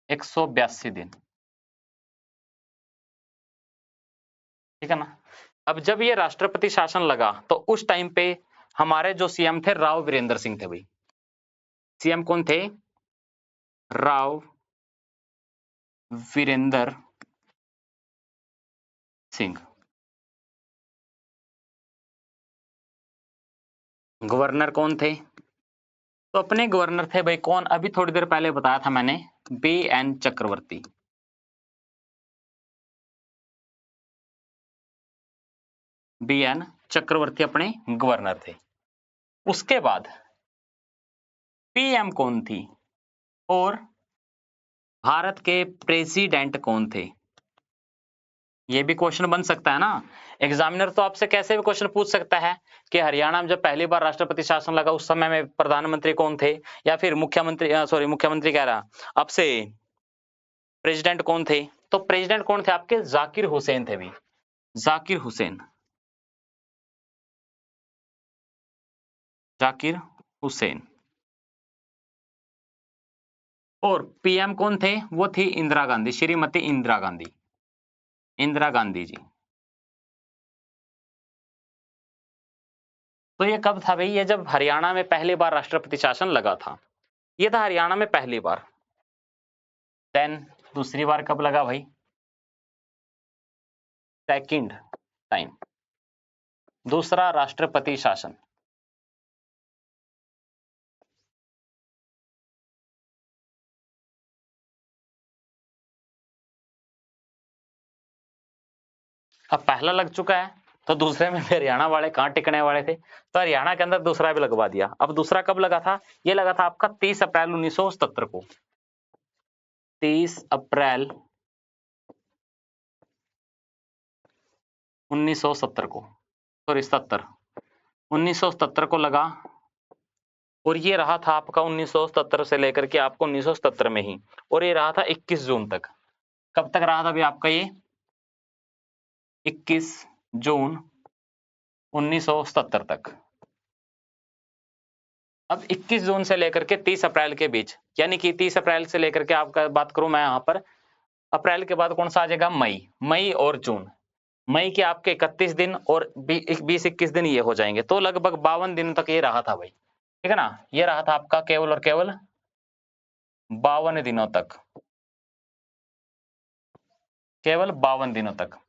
182 दिन। ठीक है ना। अब जब ये राष्ट्रपति शासन लगा तो उस टाइम पे हमारे जो सीएम थे राव वीरेंद्र सिंह थे भाई। सीएम कौन थे? राव वीरेंद्र सिंह। गवर्नर कौन थे? तो अपने गवर्नर थे भाई कौन, अभी थोड़ी देर पहले बताया था मैंने, बी.एन. चक्रवर्ती। बी.एन. चक्रवर्ती अपने गवर्नर थे। उसके बाद पीएम कौन थी और भारत के प्रेसिडेंट कौन थे? ये भी क्वेश्चन बन सकता है ना। एग्जामिनर तो आपसे कैसे भी क्वेश्चन पूछ सकता है कि हरियाणा में जब पहली बार राष्ट्रपति शासन लगा उस समय में प्रधानमंत्री कौन थे, या फिर मुख्यमंत्री कह रहा आपसे प्रेसिडेंट कौन थे। तो प्रेसिडेंट कौन थे आपके? जाकिर हुसैन थे भी, जाकिर हुसैन, जाकिर हुसैन। और पीएम कौन थे? वो थी इंदिरा गांधी, श्रीमती इंदिरा गांधी, इंदिरा गांधी जी। तो ये कब था भाई? ये जब हरियाणा में पहली बार राष्ट्रपति शासन लगा था, ये था हरियाणा में पहली बार। देन दूसरी बार कब लगा भाई? सेकंड टाइम, दूसरा राष्ट्रपति शासन। अब पहला लग चुका है तो दूसरे में हरियाणा वाले कहां टिकने वाले थे, तो हरियाणा के अंदर दूसरा भी लगवा दिया। अब दूसरा कब लगा था? ये लगा था आपका 30 अप्रैल 1977 को, 30 अप्रैल 1970 को, सॉरी 70, 1977 को लगा। और ये रहा था आपका 1977 से लेकर के आपको 1977 में ही, और ये रहा था 21 जून तक। कब तक रहा था भाई आपका ये? 21 जून 1977 तक। अब 21 जून से लेकर के 30 अप्रैल के बीच, यानी कि 30 अप्रैल से लेकर के आपका बात करूं मैं यहां पर, अप्रैल के बाद कौन सा आ जाएगा? मई, मई और जून। मई के आपके 31 दिन और 20-21 दिन ये हो जाएंगे, तो लगभग 52 दिनों तक ये रहा था भाई, ठीक है ना। ये रहा था आपका केवल और केवल 52 दिनों तक, केवल 52 दिनों तक।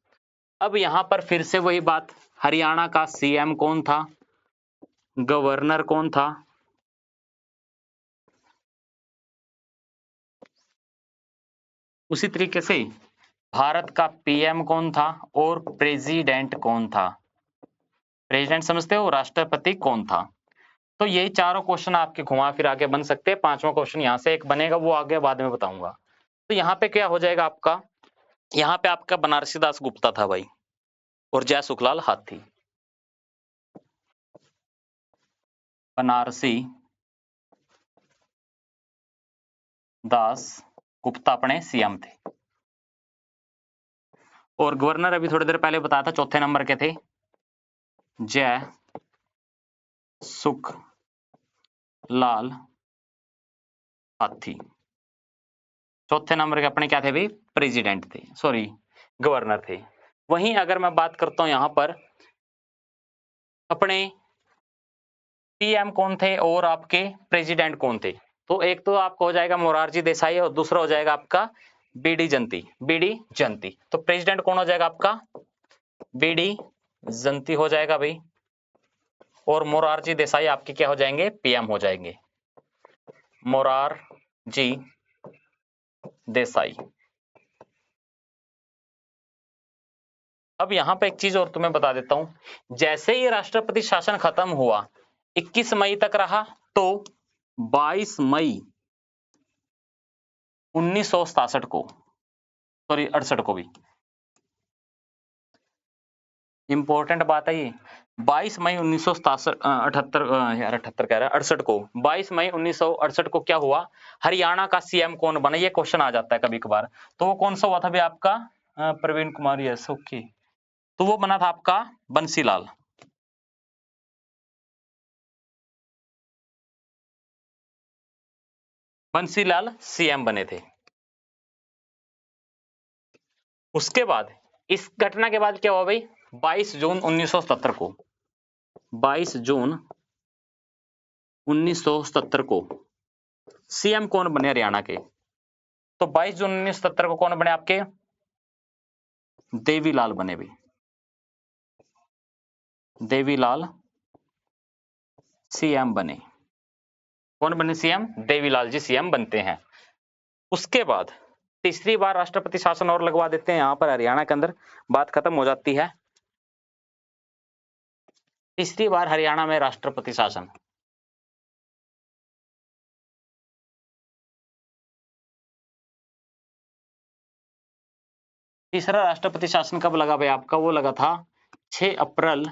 अब यहां पर फिर से वही बात, हरियाणा का सीएम कौन था, गवर्नर कौन था, उसी तरीके से भारत का पीएम कौन था और प्रेसिडेंट कौन था। प्रेसिडेंट समझते हो, राष्ट्रपति कौन था। तो यही चारों क्वेश्चन आपके घुमा फिरा के बन सकते हैं। पांचवा क्वेश्चन यहां से एक बनेगा, वो आगे बाद में बताऊंगा। तो यहाँ पे क्या हो जाएगा आपका? यहाँ पे आपका बनारसी दास गुप्ता था भाई, और जय सुखलाल हाथी। बनारसी दास गुप्ता अपने सीएम थे। और गवर्नर अभी थोड़ी देर पहले बताया था चौथे नंबर के थे जय सुखलाल हाथी। चौथे नंबर के अपने क्या थे भाई? प्रेसिडेंट थे, सॉरी गवर्नर थे। वहीं अगर मैं बात करता हूं यहां पर अपने पीएम कौन थे और आपके प्रेसिडेंट कौन थे, तो एक तो आपको हो जाएगा मोरारजी देसाई और दूसरा हो जाएगा आपका बीडी जंती, बीडी जंती। तो प्रेसिडेंट कौन हो जाएगा आपका? बीडी जंती हो जाएगा भाई, और मोरारजी देसाई आपके क्या हो जाएंगे? पीएम हो जाएंगे, मोरारजी देसाई। अब यहां पे एक चीज और तुम्हें बता देता हूं, जैसे ही राष्ट्रपति शासन खत्म हुआ 21 मई तक रहा, तो 22 मई 1967 को, सॉरी 68 को भी, इंपॉर्टेंट बात है ये, 22 मई 1967 अठहत्तर यार 78 कह रहा है 68 को, 22 मई 1968 को क्या हुआ? हरियाणा का सीएम कौन बना? ये क्वेश्चन आ जाता है कभी कभार। तो वो कौन सा हुआ था भाई आपका? Praveen Kumar, yes okay. तो वो बना था आपका बंसीलाल, बंसीलाल सीएम बने थे। उसके बाद इस घटना के बाद क्या हुआ भाई, 22 जून 1977 को, 22 जून 1977 को सीएम कौन बने हरियाणा के? तो 22 जून 1977 को कौन बने आपके? देवीलाल बने भाई, देवीलाल सीएम बने। कौन बने सीएम? देवीलाल जी सीएम बनते हैं। उसके बाद तीसरी बार राष्ट्रपति शासन और लगवा देते हैं यहां पर हरियाणा के अंदर, बात खत्म हो जाती है। तीसरी बार हरियाणा में राष्ट्रपति शासन, तीसरा राष्ट्रपति शासन कब लगा भाई आपका? वो लगा था 6 अप्रैल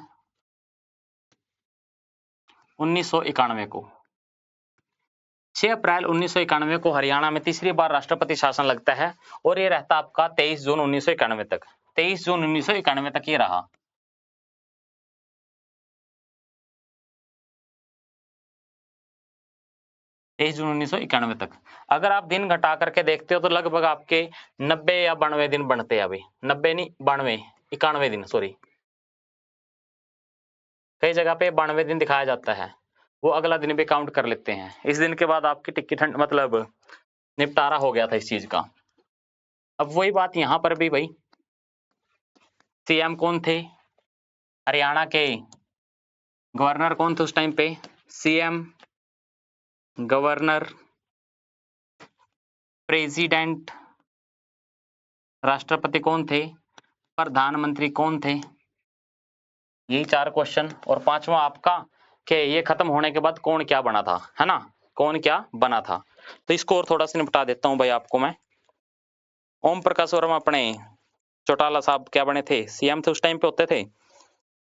1991 को। 6 अप्रैल 1991 को हरियाणा में तीसरी बार राष्ट्रपति शासन लगता है और ये रहता आपका 23 जून 1991 तक। 23 जून 1991 तक ये रहा। तेईस जून 1991 तक। अगर आप दिन घटा करके देखते हो तो लगभग आपके 90 या 92 दिन बनते हैं अभी, 90 नहीं 92 91 दिन, सॉरी, कई जगह पे 92 दिन दिखाया जाता है, वो अगला दिन भी काउंट कर लेते हैं। इस दिन के बाद आपकी टिक्की ठंड मतलब निपटारा हो गया था इस चीज का। अब वही बात यहां पर भी भाई, सीएम कौन थे हरियाणा के? गवर्नर कौन थे उस टाइम पे? सीएम, गवर्नर, प्रेसिडेंट, राष्ट्रपति कौन थे, प्रधानमंत्री कौन थे? यही 4 क्वेश्चन। और 5वां आपका कि ये खत्म होने के बाद कौन क्या बना था, है ना, कौन क्या बना था। तो इसको और थोड़ा सा निपटा देता हूं भाई आपको मैं। ओम प्रकाश वर्मा अपने चौटाला साहब क्या बने थे? सीएम थे उस टाइम पे होते थे।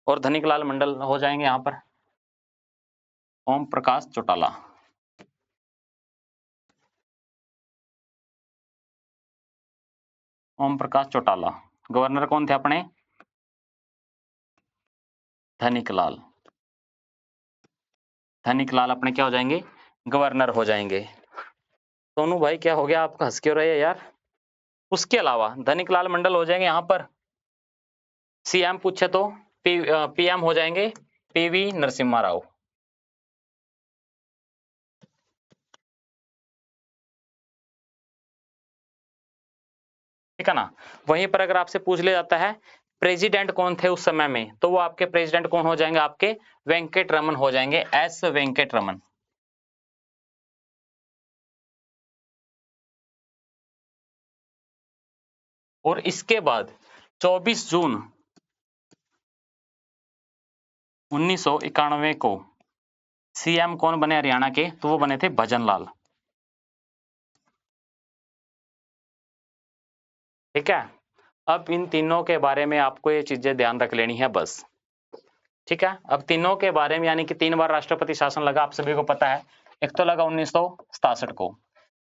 और धनिकलाल मंडल हो जाएंगे यहाँ पर, ओम प्रकाश चौटाला। ओम प्रकाश चौटाला। गवर्नर कौन थे अपने? धनिकलाल। धनिकलाल अपने क्या हो जाएंगे? गवर्नर हो जाएंगे। सोनू भाई क्या हो गया, आपका हंस क्यों रहे हैं यार? उसके अलावा धनिकलाल मंडल हो जाएंगे यहाँ पर। सीएम पूछे तो पीएम हो जाएंगे पीवी नरसिम्हा राव। ठीक है ना। वहीं पर अगर आपसे पूछ लिया जाता है प्रेसिडेंट कौन थे उस समय में, तो वो आपके प्रेसिडेंट कौन हो जाएंगे? आपके वेंकट रमन हो जाएंगे, एस वेंकट रमन। और इसके बाद 24 जून 1991 को सीएम कौन बने हरियाणा के? तो वो बने थे भजनलाल। ठीक है। अब इन तीनों के बारे में आपको ये चीजें ध्यान रख लेनी है बस। ठीक है। अब तीनों के बारे में, यानी कि 3 बार राष्ट्रपति शासन लगा, आप सभी को पता है। एक तो लगा 1967 को,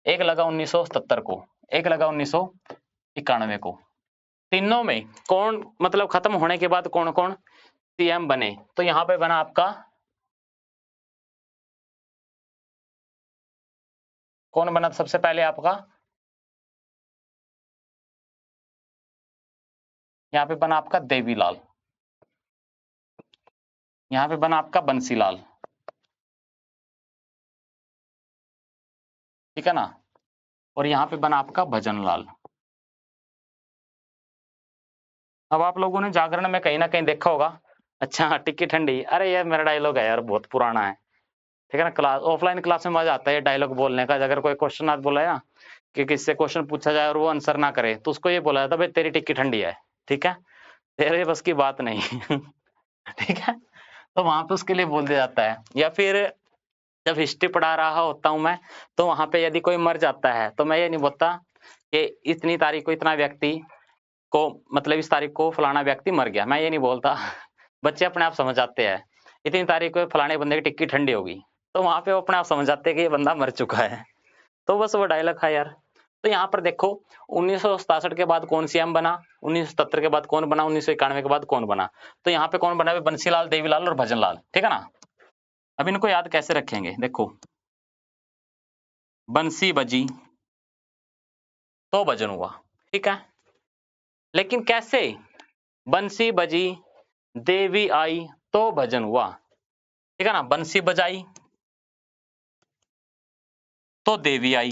एक लगा 1977 को, एक लगा 1991 को। तीनों में कौन मतलब खत्म होने के बाद कौन कौन सीएम बने? तो यहां पे बना आपका, कौन बना सबसे पहले आपका? यहाँ पे बना आपका देवीलाल, यहाँ पे बना आपका बंसीलाल। ठीक है ना। और यहाँ पे बना आपका भजनलाल। अब आप लोगों ने जागरण में कहीं ना कहीं देखा होगा, अच्छा टिक्की ठंडी, अरे यार मेरा डायलॉग है यार, बहुत पुराना है। ठीक है ना। क्लास ऑफलाइन क्लास में मजा आता है डायलॉग बोलने का। अगर कोई क्वेश्चन आज बोला है ना कि किससे क्वेश्चन पूछा जाए और वो आंसर ना करे, तो उसको ये बोला जाता है भाई तेरी टिक्की ठंडी है। ठीक है, तेरे बस की बात नहीं। ठीक है, तो वहां पे उसके लिए बोल दिया जाता है। या फिर जब हिस्ट्री पढ़ा रहा होता हूं मैं, तो वहां पे यदि कोई मर जाता है तो मैं ये नहीं बोलता कि इतनी तारीख को इतना व्यक्ति को, मतलब इस तारीख को फलाना व्यक्ति मर गया, मैं ये नहीं बोलता। बच्चे अपने आप समझ जाते हैं, इतनी तारीख को फलाने बंदे की टिक्की ठंडी होगी, तो वहां पे वो अपने आप समझ जाते हैं कि ये बंदा मर चुका है। तो बस वो डायलॉग है यार। तो यहाँ पर देखो 1967 के बाद कौन सीएम बना, 1977 के बाद कौन बना, 1991 के बाद कौन बना। तो यहाँ पे कौन बना? बंसीलाल, देवीलाल और भजनलाल। ठीक है ना। अब इनको याद कैसे रखेंगे? देखो, बंसी बजी तो भजन हुआ। ठीक है, लेकिन कैसे? बंसी बजी देवी आई तो भजन हुआ, ठीक है ना। बंसी बजाई तो देवी आई,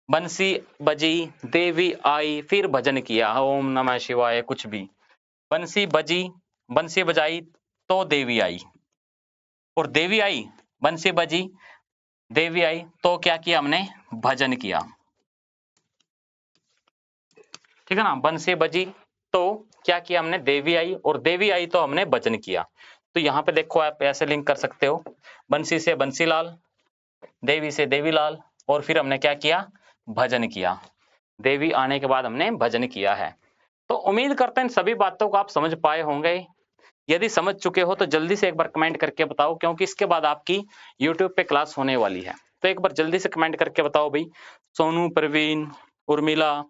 बंसी बजी देवी आई फिर भजन किया ओम नमः शिवाय कुछ भी। बंसी बजी, बंसी बजाई तो देवी आई, और देवी आई, बंसी बजी देवी आई तो क्या किया हमने, भजन किया, ठीक है ना। बंसी बजी तो क्या किया हमने, देवी आई, और देवी आई तो हमने भजन किया। तो यहाँ पे देखो आप ऐसे लिंक कर सकते हो, बंसी से बंसीलाल, देवी से देवीलाल, और फिर हमने क्या किया, भजन किया। देवी आने के बाद हमने भजन किया है। तो उम्मीद करते हैं इन सभी बातों को आप समझ पाए होंगे। यदि समझ चुके हो तो जल्दी से एक बार कमेंट करके बताओ, क्योंकि इसके बाद आपकी यूट्यूब पे क्लास होने वाली है। तो एक बार जल्दी से कमेंट करके बताओ भाई। सोनू, प्रवीण, उर्मिला,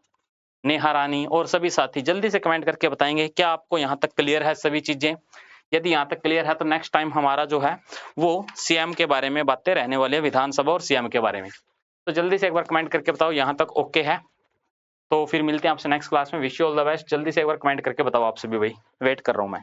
नेहा रानी और सभी साथी जल्दी से कमेंट करके बताएंगे क्या आपको यहाँ तक क्लियर है सभी चीजें। यदि यहाँ तक क्लियर है तो नेक्स्ट टाइम हमारा जो है वो सीएम के बारे में बातें रहने वाली है, विधानसभा और सीएम के बारे में। तो जल्दी से एक बार कमेंट करके बताओ यहाँ तक ओके है। तो फिर मिलते हैं आपसे नेक्स्ट क्लास में। Wish you all the best. जल्दी से एक बार कमेंट करके बताओ आप सभी भाई, वेट कर रहा हूँ मैं।